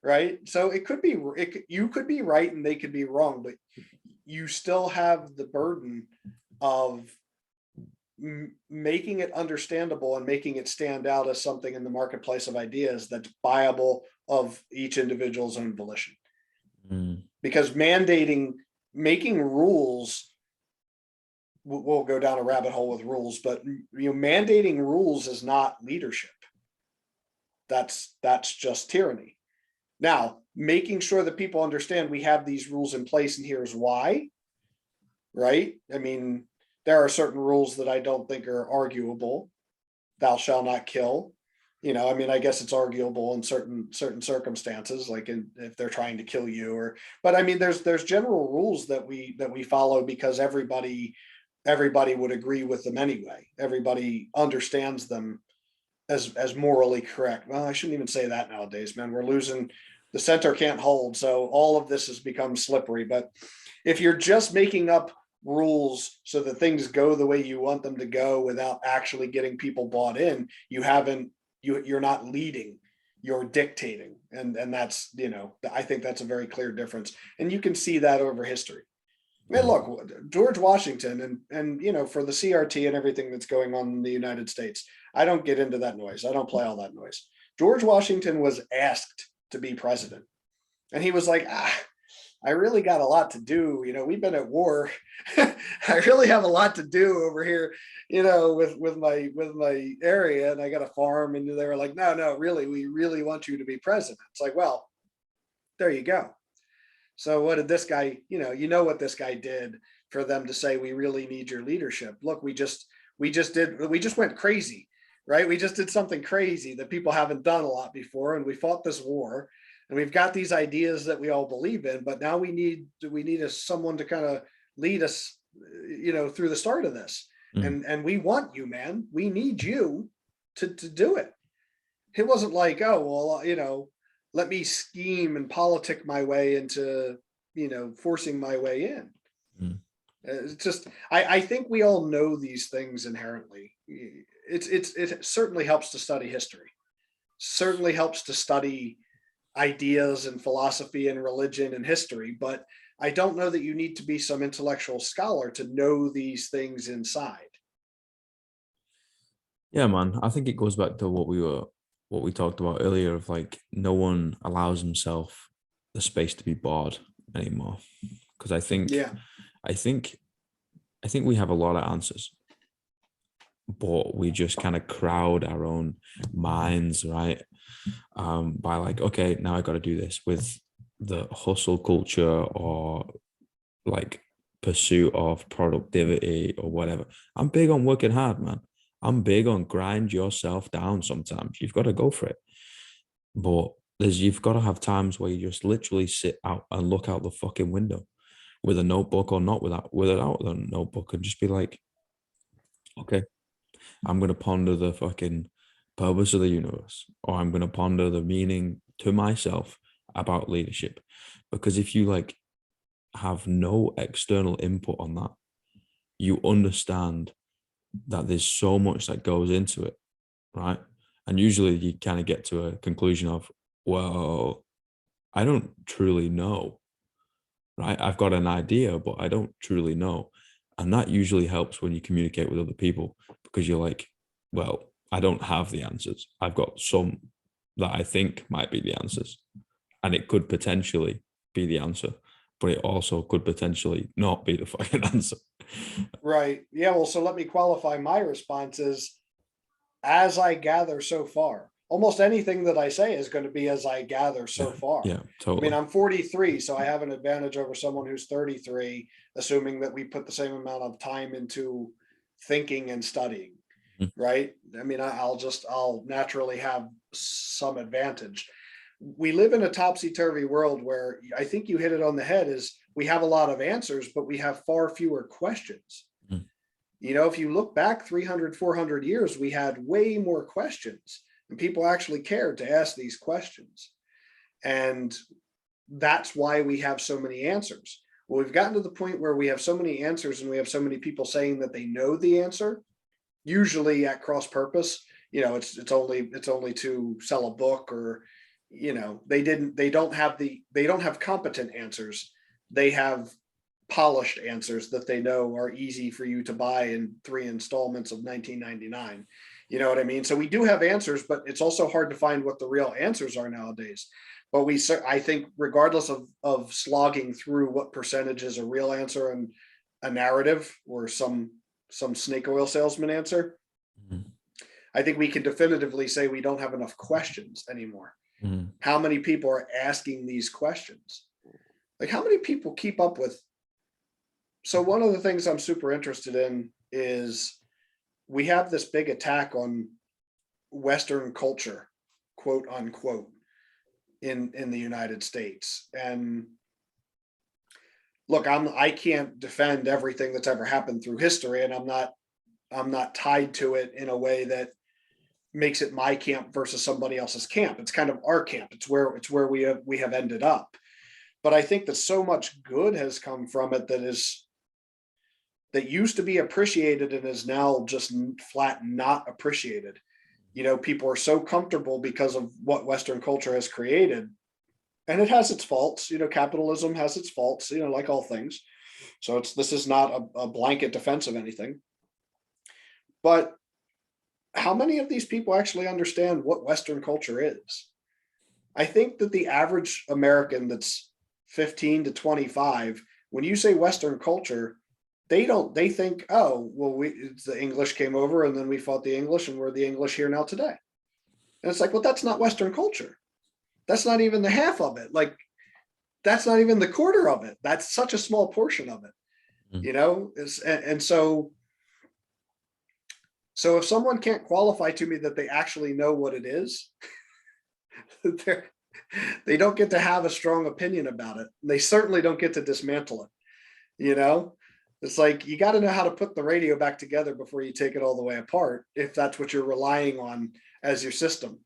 Right? So you could be right and they could be wrong, but you still have the burden of making it understandable and making it stand out as something in the marketplace of ideas that's viable of each individual's own volition. Mm. Because making rules, we'll go down a rabbit hole with rules, but mandating rules is not leadership. That's just tyranny. Now, making sure that people understand we have these rules in place and here's why, right? I mean, there are certain rules that I don't think are arguable. Thou shalt not kill. I mean, I guess it's arguable in certain circumstances, like if they're trying to kill you, but I mean, there's general rules that we follow because everybody would agree with them anyway. Everybody understands them as morally correct. Well, I shouldn't even say that nowadays, man. We're losing, the center can't hold, so all of this has become slippery. But if you're just making up rules so that things go the way you want them to go without actually getting people bought in, you're not leading, you're dictating. And that's, I think that's a very clear difference. And you can see that over history. I mean, look, George Washington and for the CRT and everything that's going on in the United States, I don't get into that noise. I don't play all that noise. George Washington was asked to be president, and he was like, I really got a lot to do. We've been at war. I really have a lot to do over here, with my area, and I got a farm. And they were like, no, really, we really want you to be president. It's like, well, there you go. So what did this guy, what this guy did for them to say, we really need your leadership? Look, we just went crazy, right? We just did something crazy that people haven't done a lot before. And we fought this war, and we've got these ideas that we all believe in, but now we need someone to kind of lead us, through the start of this. Mm. And we want you, man. We need you to do it. It wasn't like, oh, well, let me scheme and politic my way into, forcing my way in. Mm. It's just, I think we all know these things inherently. It certainly helps to study history, certainly helps to study ideas and philosophy and religion and history, but I don't know that you need to be some intellectual scholar to know these things inside. Yeah, man. I think it goes back to what we talked about earlier of like no one allows himself the space to be bored anymore. Because Yeah. I think I think we have a lot of answers, but we just kind of crowd our own minds, right? By like, okay, now I got to do this with the hustle culture or like pursuit of productivity or whatever. I'm big on working hard, man. I'm big on grind yourself down sometimes. You've got to go for it. But you've got to have times where you just literally sit out and look out the fucking window with a notebook or not without a notebook and just be like, okay, I'm gonna ponder the fucking purpose of the universe, or I'm gonna ponder the meaning to myself about leadership. Because if you like have no external input on that, you understand that there's so much that goes into it, right? And usually you kind of get to a conclusion of, well, I don't truly know, right? I've got an idea, but I don't truly know. And that usually helps when you communicate with other people because you're like, well, I don't have the answers. I've got some that I think might be the answers. And it could potentially be the answer, but it also could potentially not be the fucking answer. Right. Yeah. Well, so let me qualify my responses as I gather so far. Almost anything that I say is going to be as I gather so Yeah, far. yeah, I mean, totally. I'm 43, so I have an advantage over someone who's 33, assuming that we put the same amount of time into thinking and studying. Mhm. right? I mean, I'll naturally have some advantage. We live in a topsy-turvy world where I think you hit it on the head is we have a lot of answers, but we have far fewer questions. Mhm. If you look back 300, 400 years, we had way more questions and people actually cared to ask these questions. And that's why we have so many answers. Well, we've gotten to the point where we have so many answers and we have so many people saying that they know the answer, usually at cross purpose. It's only to sell a book, or they don't have competent answers. They have polished answers that they know are easy for you to buy in 3 installments of 1999. You know what I mean? So we do have answers, but it's also hard to find what the real answers are nowadays. But I think regardless of slogging through what percentage is a real answer and a narrative or some snake oil salesman answer, Mhm. I think we can definitively say we don't have enough questions anymore. Mhm. How many people are asking these questions? Like, how many people keep up with? So one of the things I'm super interested in is we have this big attack on Western culture, quote unquote, in the United States. And look, I can't defend everything that's ever happened through history, and I'm not tied to it in a way that makes it my camp versus somebody else's camp. It's kind of our camp. It's where we have ended up. But I think that so much good has come from it that used to be appreciated and is now just flat not appreciated. People are so comfortable because of what Western culture has created, and it has its faults. Capitalism has its faults, like all things. So this is not a blanket defense of anything. But how many of these people actually understand what Western culture is? I think that the average American that's 15 to 25, when you say Western culture, they think, oh, well, the English came over and then we fought the English and we're the English here now today. And it's like, well, that's not Western culture. That's not even the half of it. Like, that's not even the quarter of it. That's such a small portion of it, Mhm. and so if someone can't qualify to me that they actually know what it is, they're they don't get to have a strong opinion about it. They certainly don't get to dismantle it. It's like you got to know how to put the radio back together before you take it all the way apart, if that's what you're relying on as your system.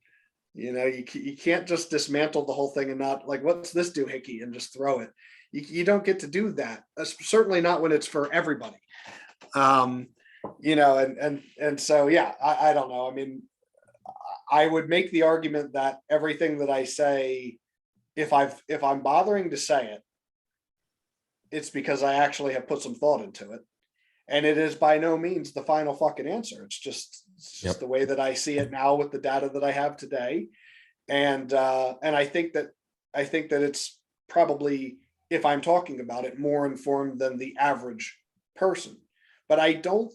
You can't just dismantle the whole thing and not like, what's this doohickey, and just throw it. You don't get to do that, certainly not when it's for everybody. um and so, yeah, I don't know. I mean, I would make the argument that everything that I say, if I'm bothering to say it, it's because I actually have put some thought into it. And it is by no means the final fucking answer. It's just Yep. the way that I see it now with the data that I have today. And I think that it's probably, if I'm talking about it, more informed than the average person. But I don't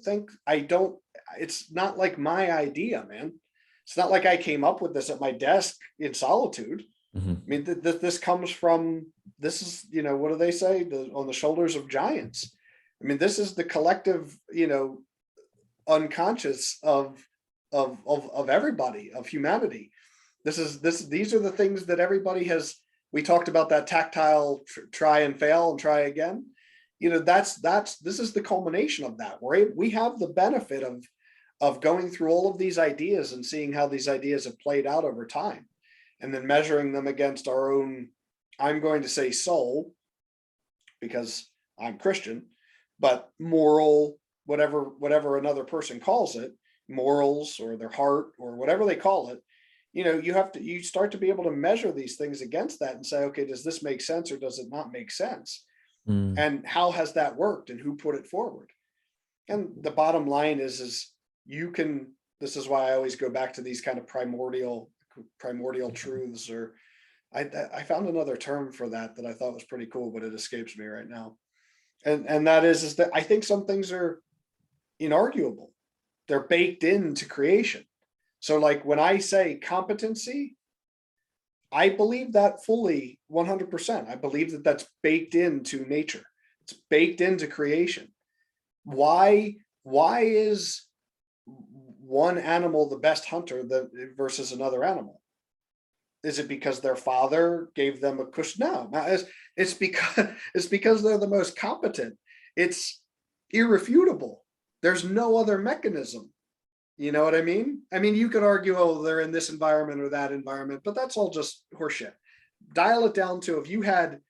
it's not like my idea, man. It's not like I came up with this at my desk in solitude. Mhm. I mean, this comes from, this is, what do they say? On the shoulders of giants. I mean, this is the collective, unconscious of everybody, of humanity. These are the things that everybody has. We talked about that tactile try and fail and try again. This is the culmination of that. We have the benefit of going through all of these ideas and seeing how these ideas have played out over time, and then measuring them against our own, I'm going to say soul, because I'm Christian, but moral, whatever another person calls it, morals or their heart or whatever they call it. You start to be able to measure these things against that and say, okay, does this make sense or does it not make sense? Mm. And how has that worked and who put it forward? And the bottom line is you can, this is why I always go back to these kind of primordial truths, or I found another term for that I thought was pretty cool, but it escapes me right now. And that is that I think some things are inarguable. They're baked into creation. So like when I say competency, I believe that fully 100%. I believe that that's baked into nature. It's baked into creation. Why why is one animal the best hunter versus another animal? Is it because their father gave them a cushion? No, it's because it's because they're the most competent. It's irrefutable. There's no other mechanism. You know what I mean? I mean, you could argue, oh, they're in this environment or that environment, but that's all just horseshit. Dial it down to if you had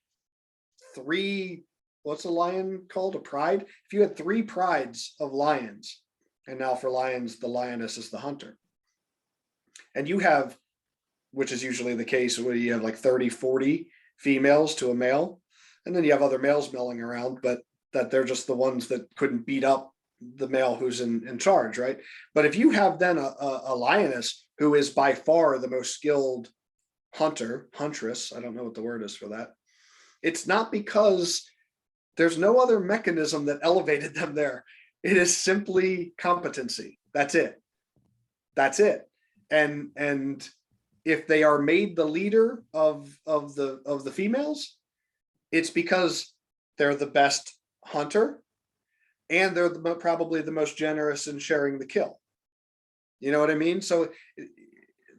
three, what's a lion called? A pride? If you had three prides of lions, and now for lions, the lioness is the hunter, and you have, which is usually the case where you have like 30, 40 females to a male, and then you have other males milling around, but that they're just the ones that couldn't beat up the male who's in charge, right? But if you have then a lioness who is by far the most skilled huntress, I don't know what the word is for that. It's not because there's no other mechanism that elevated them there. It is simply competency. That's it. That's it. And if they are made the leader of the females, it's because they're the best hunter and they're probably the most generous in sharing the kill. You know what I mean? So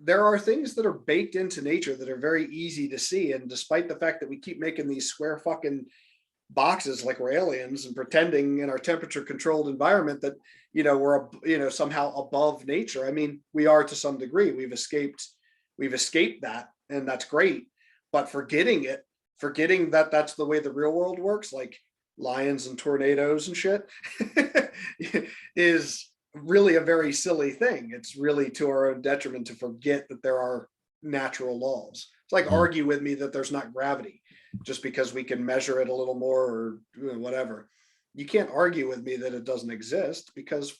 there are things that are baked into nature that are very easy to see. And despite the fact that we keep making these square fucking boxes like we're aliens and pretending in our temperature controlled environment that, we're, somehow above nature. I mean, we are to some degree. We've escaped that, and that's great. But forgetting that that's the way the real world works, like lions and tornadoes and shit, is really a very silly thing. It's really to our own detriment to forget that there are natural laws. It's like argue with me that there's not gravity just because we can measure it a little more or whatever. You can't argue with me that it doesn't exist because,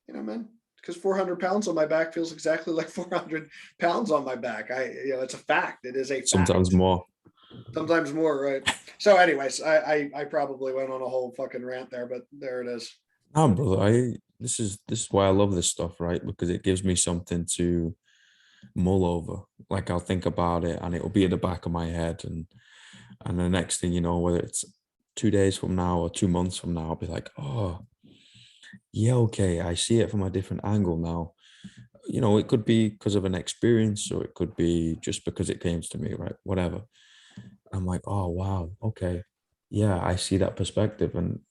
man, because 400 pounds on my back feels exactly like 400 pounds on my back. It's a fact. It is a fact. Sometimes more. Sometimes more, right? So anyways, I probably went on a whole fucking rant there, but there it is. No, brother, this is why I love this stuff, right? Because it gives me something to mull over. Like I'll think about it and it'll be at the back of my head. And the next thing you know, whether it's 2 days from now or 2 months from now, I'll be like, oh, yeah, okay, I see it from a different angle now. It could be because of an experience or it could be just because it came to me, right? Whatever. I'm like, oh, wow, okay. Yeah, I see that perspective. And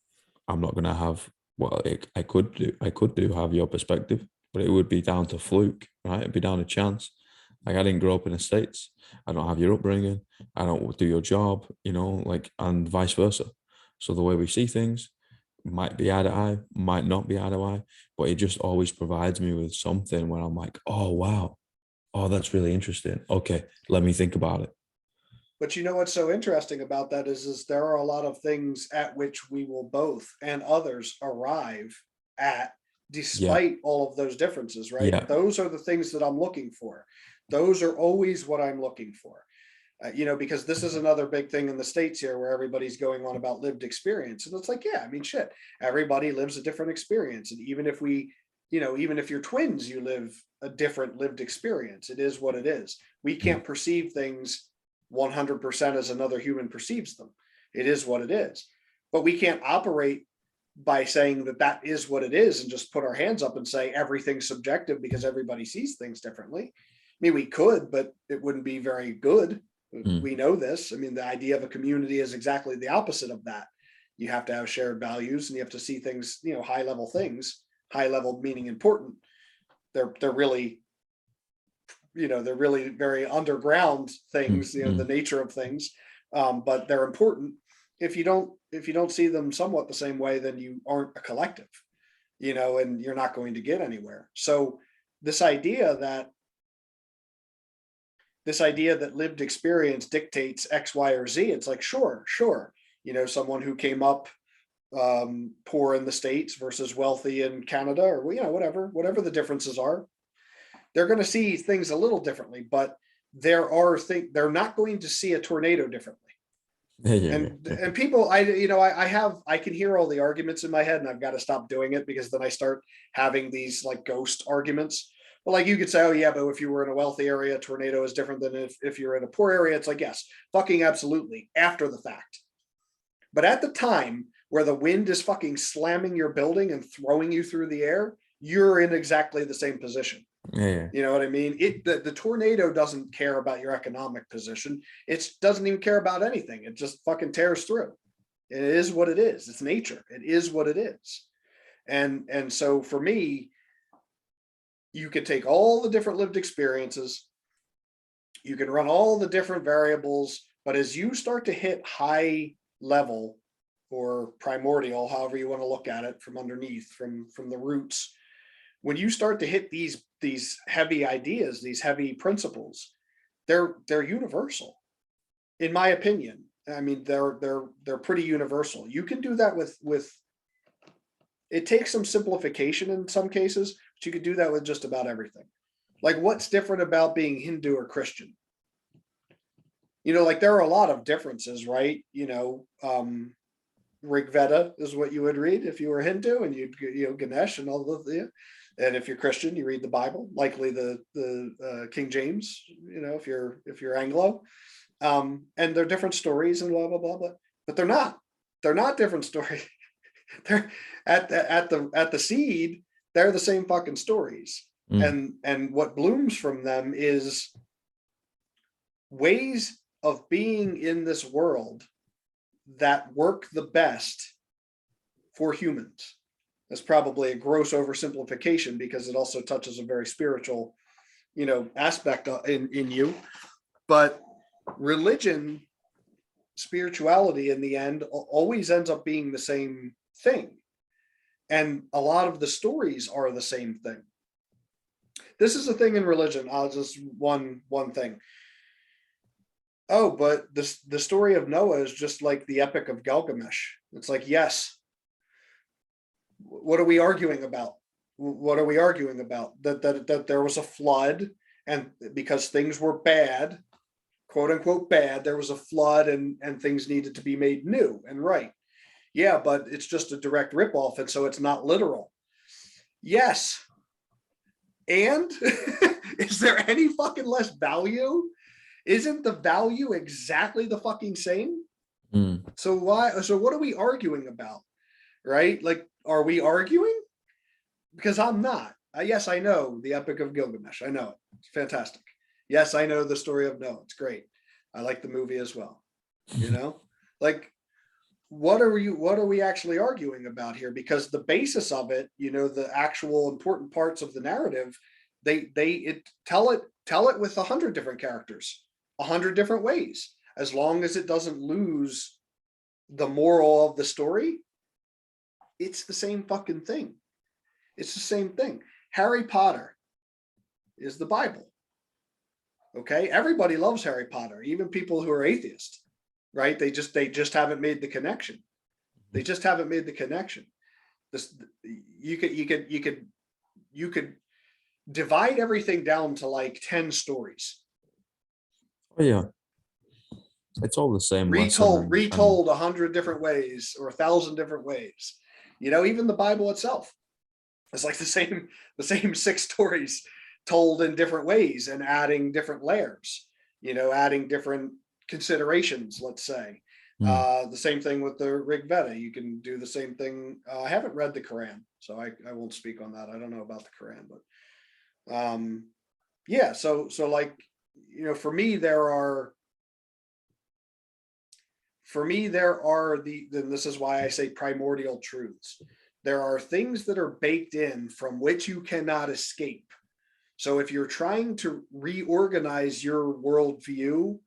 I'm not going to have, well, I could do have your perspective, but it would be down to fluke, right? It'd be down to chance. Like I didn't grow up in the States. I don't have your upbringing. I don't do your job, and vice versa. So the way we see things might be eye to eye, might not be eye to eye, but it just always provides me with something where I'm like, oh, wow. Oh, that's really interesting. Okay, let me think about it. But what's so interesting about that is there are a lot of things at which we will both and others arrive at Yeah, despite all of those differences, right? yeah, Those are the things that I'm looking for. Those are always what I'm looking for. Because this is another big thing in the States here where everybody's going on about lived experience. And it's like, yeah, I mean, shit, everybody lives a different experience. And even if even if you're twins, you live a different lived experience. It is what it is. We can't perceive things 100% as another human perceives them. It is what it is. But we can't operate by saying that that is what it is and just put our hands up and say everything's subjective because everybody sees things differently. I mean, we could, but it wouldn't be very good. mm, We know this. I mean, the idea of a community is exactly the opposite of that. You have to have shared values and you have to see things, high level meaning important. They're really, they're really very underground things, the nature of things. But they're important. If you don't see them somewhat the same way, then you aren't a collective, and you're not going to get anywhere. So this idea that lived experience dictates X, Y, or Z. It's like, sure. Someone who came up poor in the States versus wealthy in Canada, or whatever the differences are, they're going to see things a little differently. But they're not going to see a tornado differently. yeah, yeah, And people, I can hear all the arguments in my head, and I've got to stop doing it because then I start having these like ghost arguments. But like you could say, oh yeah, but if you were in a wealthy area, a tornado is different than if you're in a poor area. It's like, yes, fucking absolutely, after the fact. But at the time where the wind is fucking slamming your building and throwing you through the air, you're in exactly the same position. Yeah. You know what I mean? The tornado doesn't care about your economic position. It doesn't even care about anything. It just fucking tears through. It is what it is. It's nature. It is what it is. And so for me, you can take all the different lived experiences, you can run all the different variables, but as you start to hit high level or primordial, however you want to look at it, from underneath, from the roots, when you start to hit these heavy ideas, these heavy principles, they're universal, in my opinion. I mean, they're pretty universal. You can do that with it takes some simplification in some cases, but you could do that with just about everything. Like, what's different about being Hindu or Christian? You know, like there are a lot of differences, right? You know, Rig Veda is what you would read if you were Hindu, and you'd, you know, Ganesh and all the, and if you're Christian, you read the Bible, likely the King James. You know, if you're Anglo, and they're different stories and blah blah blah, but they're not different stories. They're at the seed, they're the same fucking stories. And what blooms from them is ways of being in this world that work the best for humans. That's probably a gross oversimplification because it also touches a very spiritual, you know, aspect in you. But religion, spirituality in the end always ends up being the same thing. And a lot of the stories are the same thing. This is the thing in religion. I'll just one thing. Oh, but the story of Noah is just like the Epic of Gilgamesh. It's like, yes. What are we arguing about? What are we arguing about? That there was a flood, and because things were bad, quote unquote bad, there was a flood, and things needed to be made new and right. Yeah, but it's just a direct ripoff, and so it's not literal. Yes. And is there any fucking less value? Isn't the value exactly the fucking same? So why? So what are we arguing about? Right? Like, are we arguing? Because I'm not. Yes, I know the Epic of Gilgamesh. I know it. It's fantastic. Yes, I know the story of Noah. It's great. I like the movie as well. You know, like, what are we actually arguing about here? Because the basis of it, you know, the actual important parts of the narrative, tell it with 100 different characters, 100 different ways, as long as it doesn't lose the moral of the story. It's the same fucking thing. It's the same thing. Harry Potter is the Bible. Okay, everybody loves Harry Potter, even people who are atheists, right? They just haven't made the connection. They just haven't made the connection. This you could divide everything down to like 10 stories. Oh yeah, it's all the same lesson. Retold 100 different ways or 1,000 different ways. You know, even the Bible itself. It's like the same 6 stories told in different ways and adding different layers, you know, adding different considerations, let's say. The same thing with the Rig Veda. You can do the same thing. I haven't read the Quran, so I won't speak on that. I don't know about the Quran, but yeah, so like, you know, for me there are then this is why I say primordial truths. There are things that are baked in from which you cannot escape. So if you're trying to reorganize your worldview,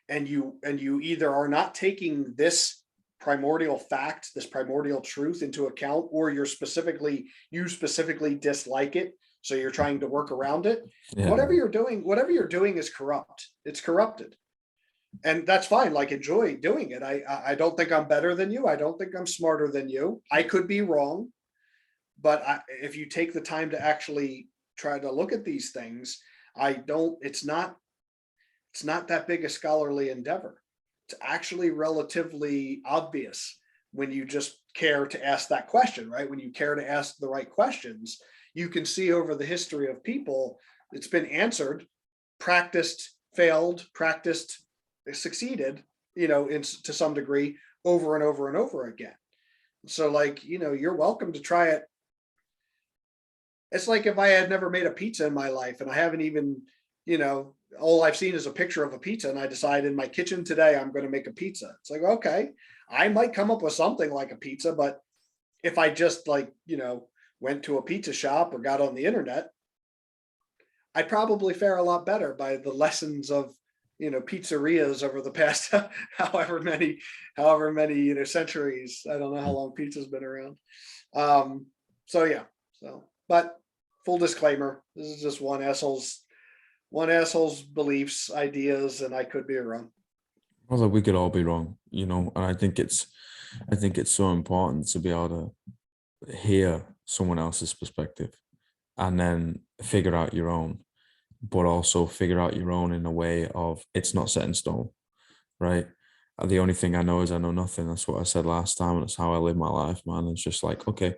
and you either are not taking this primordial fact, this primordial truth into account, or you specifically dislike it, so you're trying to work around it. Yeah. Whatever you're doing is corrupt. It's corrupted. And that's fine. Like, enjoy doing it. I don't think I'm better than you. I don't think I'm smarter than you. I could be wrong, but if you take the time to actually try to look at these things, it's not that big a scholarly endeavor. It's actually relatively obvious when you just care to ask that question, right? When you care to ask the right questions, you can see over the history of people, it's been answered, practiced, failed, practiced, succeeded, you know, to some degree, over and over and over again. So, like, you know, you're welcome to try it It's like if I had never made a pizza in my life and I haven't even, all I've seen is a picture of a pizza and I decide in my kitchen today I'm going to make a pizza. It's like, okay, I might come up with something like a pizza, but if I just like, went to a pizza shop or got on the internet, I'd probably fare a lot better by the lessons of, pizzerias over the past however many, centuries. I don't know how Mm. long pizza's been around. Um, so yeah. But full disclaimer, this is just one asshole's beliefs, ideas, and I could be wrong. Well, like, we could all be wrong, and I think it's so important to be able to hear someone else's perspective and then figure out your own, but also figure out your own in a way of it's not set in stone, right? The only thing I know is I know nothing. That's what I said last time, and it's how I live my life, man. It's just like, okay,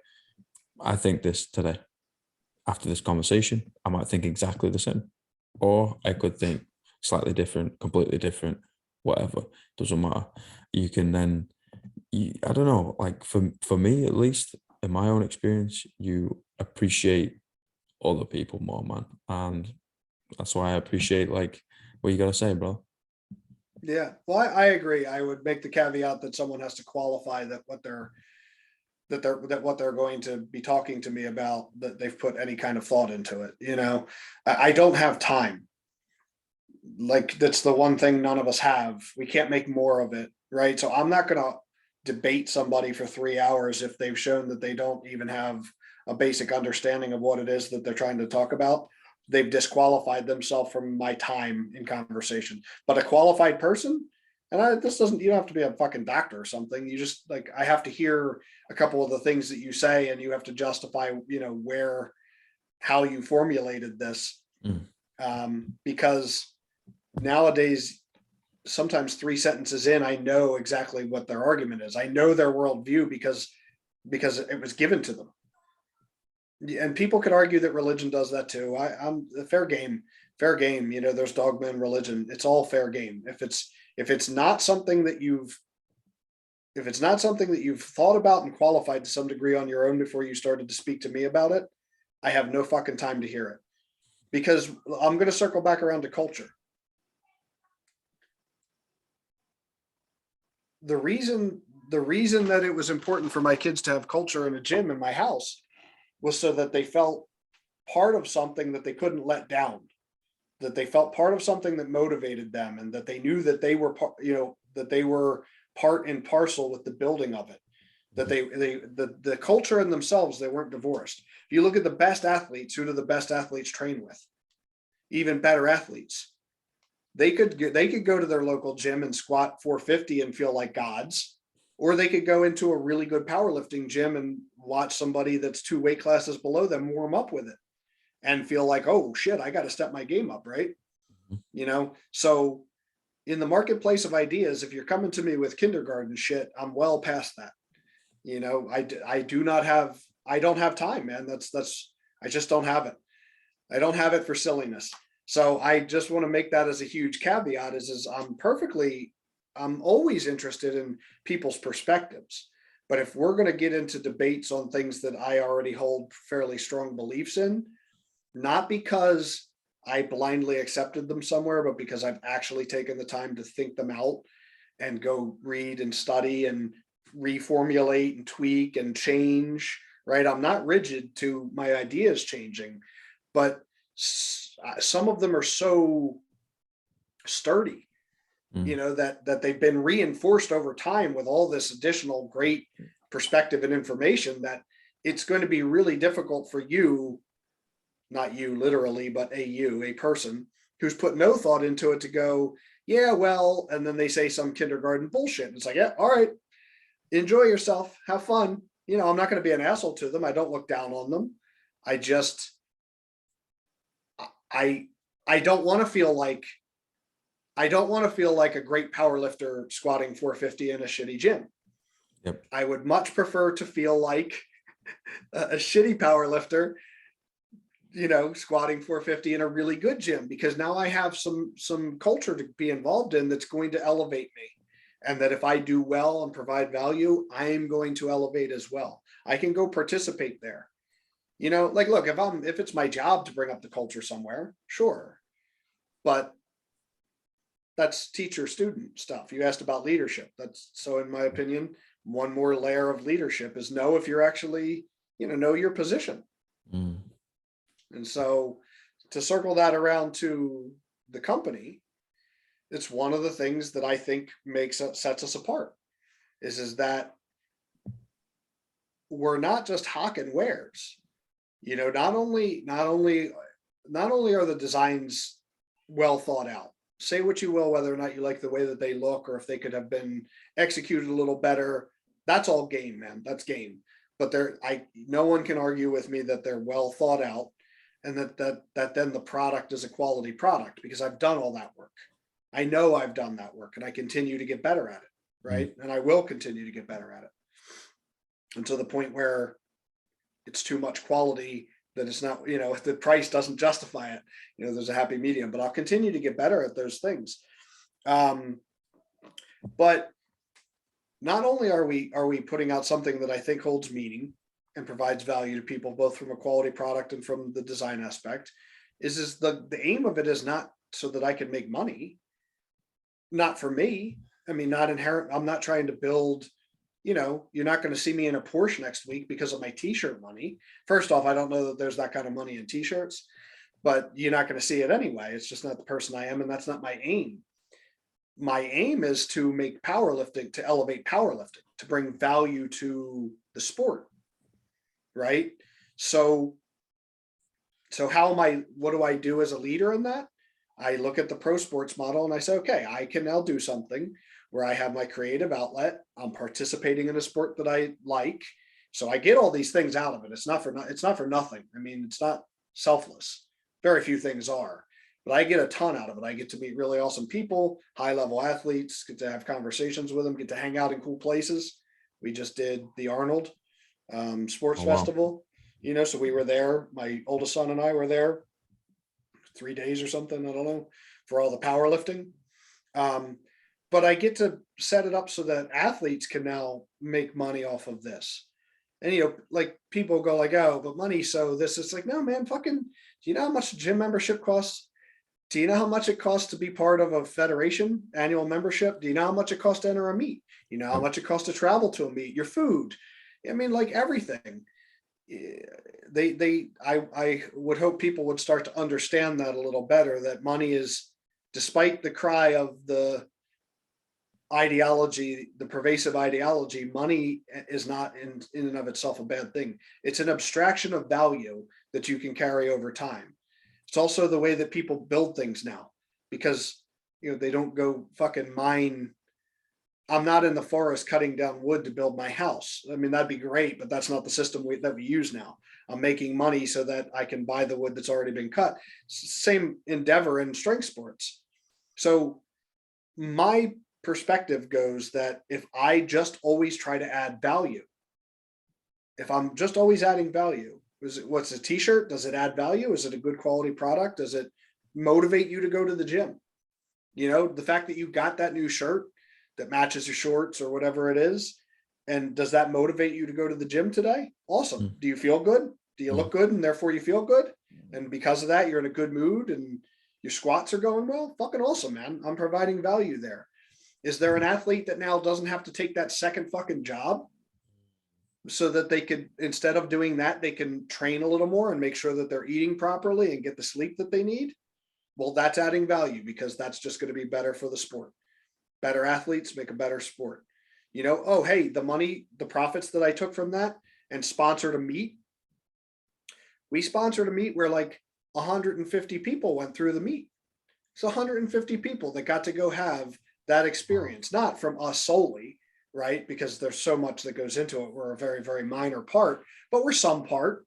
I think this today. After this conversation, I might think exactly the same, or I could think slightly different, completely different, whatever. Doesn't matter. You can then, I don't know, like for me at least, in my own experience, you appreciate other people more, man, and that's why I appreciate like what you gotta say, bro. Yeah, well, I agree. I would make the caveat that someone has to qualify that what they're going to be talking to me about, that they've put any kind of thought into it. I don't have time. Like that's the one thing none of us have. We can't make more of it, right? So I'm not going to debate somebody for 3 hours if they've shown that they don't even have a basic understanding of what it is that they're trying to talk about. They've disqualified themselves from my time in conversation. But a qualified person, and this doesn't, you don't have to be a fucking doctor or something. You just like, I have to hear a couple of the things that you say, and you have to justify, how you formulated this. Mm. Because nowadays, sometimes 3 sentences in, I know exactly what their argument is. I know their worldview because it was given to them. And people could argue that religion does that too. I'm fair game, fair game. There's dogma in religion. It's all fair game. If it's not something that you've thought about and qualified to some degree on your own before you started to speak to me about it, I have no fucking time to hear it. Because I'm going to circle back around to culture. The reason that it was important for my kids to have culture in a gym in my house was so that they felt part of something that they couldn't let down, that they felt part of something that motivated them, and that they knew that they were part and parcel with the building of it. That the culture in themselves, they weren't divorced. If you look at the best athletes, who do the best athletes train with? Even better athletes. They could go to their local gym and squat 450 and feel like gods, or they could go into a really good powerlifting gym and watch somebody that's 2 weight classes below them warm up with it and feel like, oh shit, I got to step my game up, right? So in the marketplace of ideas, if you're coming to me with kindergarten shit, I'm well past that. I don't have time, man. I just don't have it. I don't have it for silliness. So I just want to make that as a huge caveat is I'm always interested in people's perspectives. But if we're going to get into debates on things that I already hold fairly strong beliefs in, not because I blindly accepted them somewhere, but because I've actually taken the time to think them out and go read and study and reformulate and tweak and change, right? I'm not rigid to my ideas changing, but some of them are so sturdy, Mm. that they've been reinforced over time with all this additional great perspective and information, that it's going to be really difficult for you, not you literally, but a person who's put no thought into it to go, yeah, well, and then they say some kindergarten bullshit. It's like, yeah, all right, enjoy yourself, have fun. I'm not going to be an asshole to them. I don't look down on them. I just, I, I don't want to feel like a great power lifter squatting 450 in a shitty gym. Yep. I would much prefer to feel like a shitty power lifter, squatting 450 in a really good gym, because now I have some culture to be involved in that's going to elevate me. And that if I do well and provide value, I am going to elevate as well. I can go participate there. Like, look, if it's my job to bring up the culture somewhere, sure. But that's teacher student stuff. You asked about leadership. That's so, in my opinion, one more layer of leadership is know if you're actually, know your position. Mm. And so to circle that around to the company, it's one of the things that I think sets us apart is that we're not just hawking wares. Not only are the designs well thought out. Say what you will, whether or not you like the way that they look, or if they could have been executed a little better. That's all game, man. That's game. But no one can argue with me that they're well thought out, and that then the product is a quality product, because I've done all that work. I know I've done that work, and I continue to get better at it, right? And I will continue to get better at it until the point where it's too much quality that it's not, if the price doesn't justify it, there's a happy medium. But I'll continue to get better at those things. But not only are we putting out something that I think holds meaning and provides value to people, both from a quality product and from the design aspect, is the aim of it is not so that I can make money. Not for me. I mean, not inherent. I'm not trying to build, you're not going to see me in a Porsche next week because of my t-shirt money. First off, I don't know that there's that kind of money in t-shirts, but you're not going to see it anyway. It's just not the person I am, and that's not my aim. My aim is to make powerlifting, to elevate powerlifting, to bring value to the sport, right? So what do I do as a leader in that? I look at the pro sports model and I say, okay, I can now do something where I have my creative outlet. I'm participating in a sport that I like. So I get all these things out of it. It's not for nothing. I mean, it's not selfless. Very few things are, but I get a ton out of it. I get to meet really awesome people, high level athletes, get to have conversations with them, get to hang out in cool places. We just did the Arnold Sports Festival, so we were there. My oldest son and I were there 3 days or something, I don't know, for all the powerlifting. But I get to set it up so that athletes can now make money off of this. And, like, people go like, oh, but money. So this is like, no, man, fucking, do you know how much a gym membership costs? Do you know how much it costs to be part of a federation annual membership? Do you know how much it costs to enter a meet? You know how much it costs to travel to a meet, your food? I mean, like, everything. I would hope people would start to understand that a little better, that money is, despite the cry of the ideology, the pervasive ideology, money is not in and of itself a bad thing. It's an abstraction of value that you can carry over time. It's also the way that people build things now, because they don't go fucking mine. I'm not in the forest cutting down wood to build my house. I mean, that'd be great, but that's not the system that we use now. I'm making money so that I can buy the wood that's already been cut. Same endeavor in strength sports. So my perspective goes that if I just always try to add value, if I'm just always adding value, what's a t-shirt? Does it add value? Is it a good quality product? Does it motivate you to go to the gym? The fact that you got that new shirt that matches your shorts or whatever it is, and does that motivate you to go to the gym today? Awesome. Do you feel good? Do you look good and therefore you feel good? And because of that, you're in a good mood and your squats are going well? Fucking awesome, man. I'm providing value there. Is there an athlete that now doesn't have to take that second fucking job so that they could, instead of doing that, they can train a little more and make sure that they're eating properly and get the sleep that they need? Well, that's adding value, because that's just going to be better for the sport. Better athletes make a better sport. Oh, hey, the profits that I took from that and sponsored a meet. We sponsored a meet where like 150 people went through the meet. It's 150 people that got to go have that experience, not from us solely, right? Because there's so much that goes into it. We're a very, very minor part, but we're some part,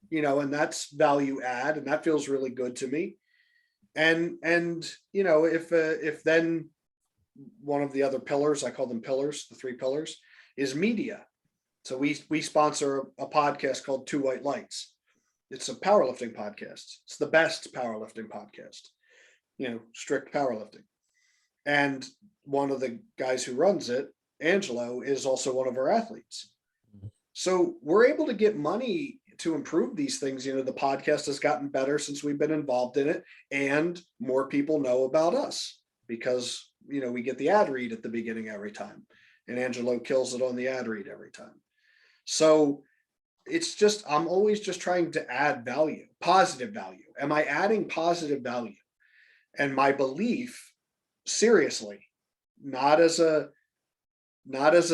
and that's value add, and that feels really good to me. And if then one of the other pillars, I call them pillars, the 3 pillars, is media. So we sponsor a podcast called Two White Lights. It's a powerlifting podcast. It's the best powerlifting podcast, strict powerlifting. And one of the guys who runs it, Angelo, is also one of our athletes. So we're able to get money to improve these things. The podcast has gotten better since we've been involved in it, and more people know about us because, we get the ad read at the beginning every time, and Angelo kills it on the ad read every time. So it's just, I'm always just trying to add value, positive value. Am I adding positive value? And my belief, seriously, not as a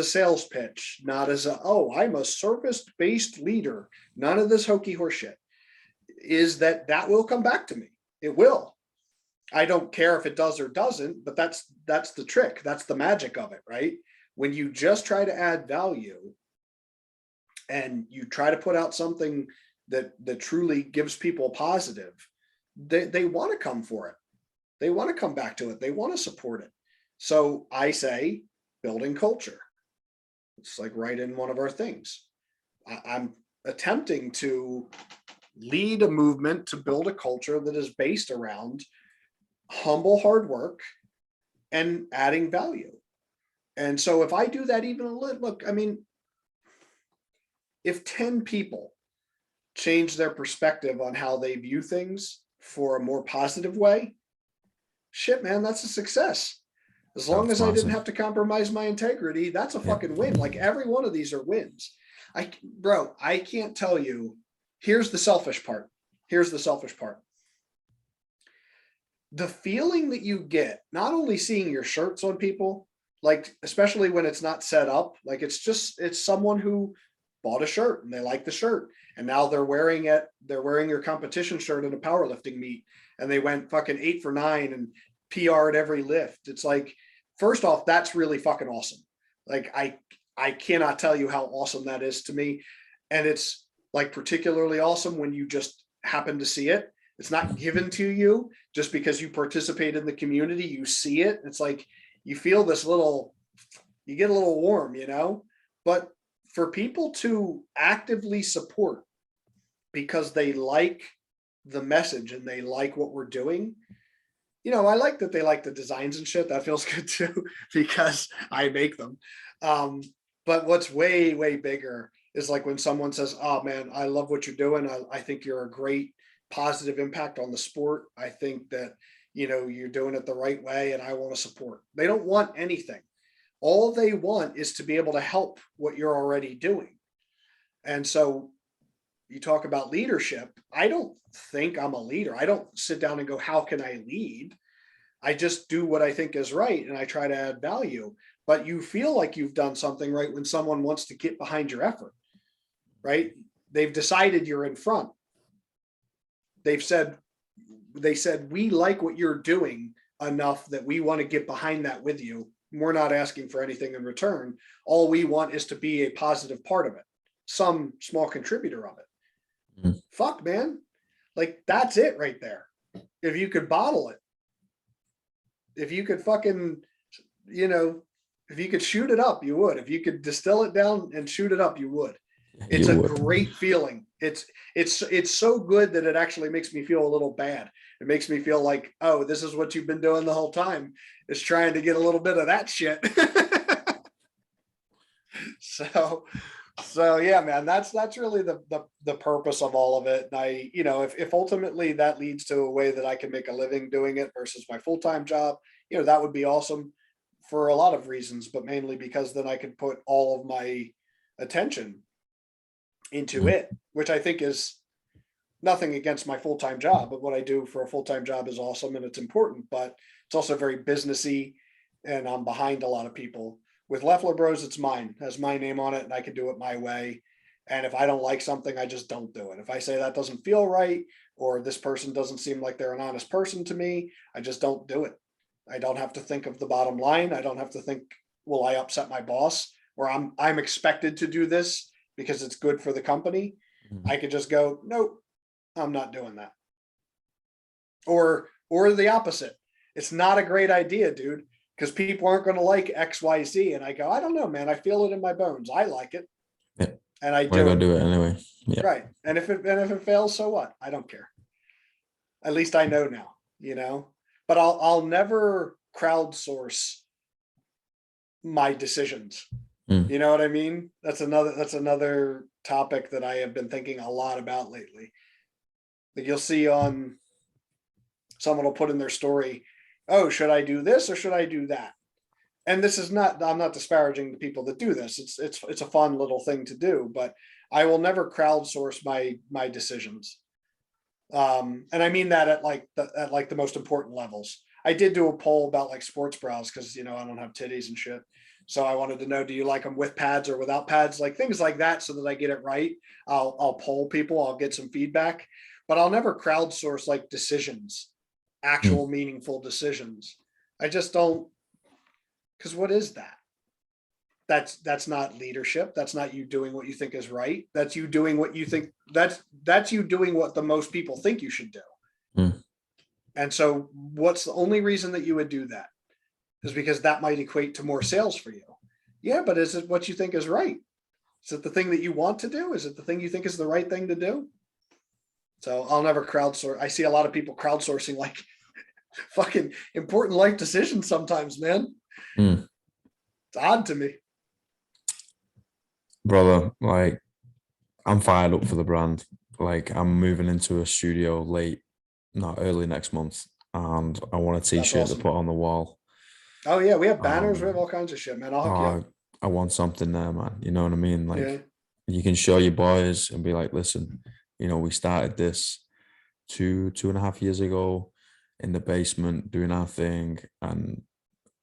sales pitch, not as oh, I'm a service-based leader, none of this hokey horseshit, is that will come back to me. It will. I don't care if it does or doesn't, but that's the trick. That's the magic of it, right? When you just try to add value and you try to put out something that truly gives people positive, they want to come for it. They want to come back to it. They want to support it. So I say building culture. It's like right in one of our things. I'm attempting to lead a movement to build a culture that is based around humble hard work and adding value. And so if I do that even a little, look, I mean, if 10 people change their perspective on how they view things for a more positive way, shit, man, that's a success. As long as I didn't have to compromise my integrity, that's a fucking win. Like every one of these are wins. Bro, I can't tell you. Here's the selfish part. The feeling that you get, not only seeing your shirts on people, like, especially when it's not set up, like it's someone who bought a shirt and they like the shirt. And now they're wearing your competition shirt in a powerlifting meet. And they went fucking 8 for 9 and PR'd every lift. It's like, first off, that's really fucking awesome. Like I cannot tell you how awesome that is to me. And it's like particularly awesome when you just happen to see it. It's not given to you just because you participate in the community. You see it. It's like you feel you get a little warm, but for people to actively support because they like the message and they like what we're doing, I like that they like the designs and shit. That feels good too, because I make them. But what's way, way bigger is like when someone says, oh man, I love what you're doing. I think you're a great positive impact on the sport. I think that, you're doing it the right way and I want to support. They don't want anything. All they want is to be able to help what you're already doing. And so you talk about leadership. I don't think I'm a leader. I don't sit down and go, how can I lead? I just do what I think is right and I try to add value. But you feel like you've done something right when someone wants to get behind your effort, right? They've decided you're in front. They said, we like what you're doing enough that we want to get behind that with you. We're not asking for anything in return. All we want is to be a positive part of it, some small contributor of it. Mm-hmm. Fuck, man. Like that's it right there. If you could bottle it, if you could fucking, if you could shoot it up, you would. If you could distill it down and shoot it up, you would. It's a great feeling. It's so good that it actually makes me feel a little bad. It makes me feel like, oh, this is what you've been doing the whole time, is trying to get a little bit of that shit. So yeah, man, that's really the purpose of all of it. And I, if ultimately that leads to a way that I can make a living doing it versus my full-time job, that would be awesome for a lot of reasons, but mainly because then I could put all of my attention into it, which I think is nothing against my full-time job, but what I do for a full-time job is awesome and it's important, but it's also very businessy and I'm behind a lot of people. With Leflar Bros, it's mine, it has my name on it and I can do it my way. And if I don't like something, I just don't do it. If I say that doesn't feel right, or this person doesn't seem like they're an honest person to me, I just don't do it. I don't have to think of the bottom line. I don't have to think, will I upset my boss? Or I'm expected to do this because it's good for the company. I could just go, nope, I'm not doing that. Or the opposite. It's not a great idea, dude, because people aren't going to like X, Y, Z. And I go, I don't know, man. I feel it in my bones. I like it. Yeah. And I do it anyway. Yeah. Right. And if it fails, so what? I don't care. At least I know now, but I'll never crowdsource my decisions. You know what I mean? That's another topic that I have been thinking a lot about lately. Like you'll see on someone will put in their story, oh, should I do this or should I do that? And this is not, I'm not disparaging the people that do this. It's a fun little thing to do, but I will never crowdsource my decisions. And I mean that at like the most important levels. I did do a poll about like sports bras because I don't have titties and shit. So I wanted to know, do you like them with pads or without pads? Like things like that, so that I get it right. I'll poll people, I'll get some feedback, but I'll never crowdsource like decisions, Mm, actual meaningful decisions. I just don't, because what is that? That's not leadership. That's not you doing what you think is right. That's you doing what you think. That's you doing what the most people think you should do. mm, And so, what's the only reason that you would do that? Is because that might equate to more sales for you. Yeah, but is it what you think is right? Is it the thing that you want to do? Is it the thing you think is the right thing to do? So I'll never crowdsource. I see a lot of people crowdsourcing like fucking important life decisions sometimes, man. mm. It's odd to me. Brother, like I'm fired up for the brand. Like I'm moving into a studio not early next month, and I want a That's t-shirt to awesome. put on the wall. Oh yeah, we have banners. We have Um, all kinds of shit, man. I'll hook you up. oh, I want something there, man. You know what I mean? Like Yeah. you can show your boys and be like, listen, we started this 2.5 years ago in the basement doing our thing, and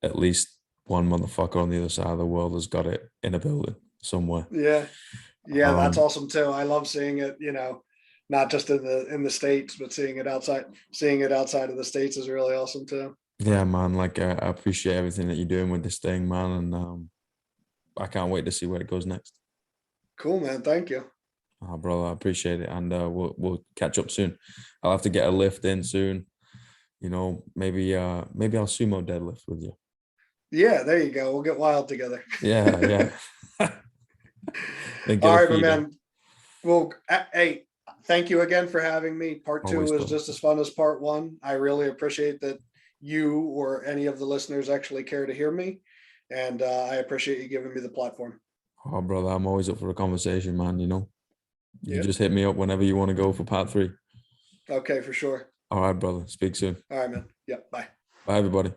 at least one motherfucker on the other side of the world has got it in a building somewhere. Yeah. Yeah, that's Um, awesome too. I love seeing it, not just in the States, but seeing it outside of the States is really awesome too. yeah, man. Like I appreciate everything that you're doing with this thing, man, and I can't wait to see where it goes next. Cool, man. Thank you. Oh, brother, I appreciate it, and we'll catch up soon. I'll have to get a lift in soon. Maybe I'll sumo deadlift with you. Yeah, there you go. We'll get wild together. Yeah, yeah. Then get All a right, my feeder. man. Well, hey, thank you again for having me. Part two Always, was brother. just as fun as part one. I really appreciate that you or any of the listeners actually care to hear me. And I appreciate you giving me the platform. Oh, brother, I'm always up for a conversation, man. You Yep. just hit me up whenever you want to go for part three. Okay, for sure. All right, brother. Speak soon. All right, man. Yep. Bye. Bye, everybody.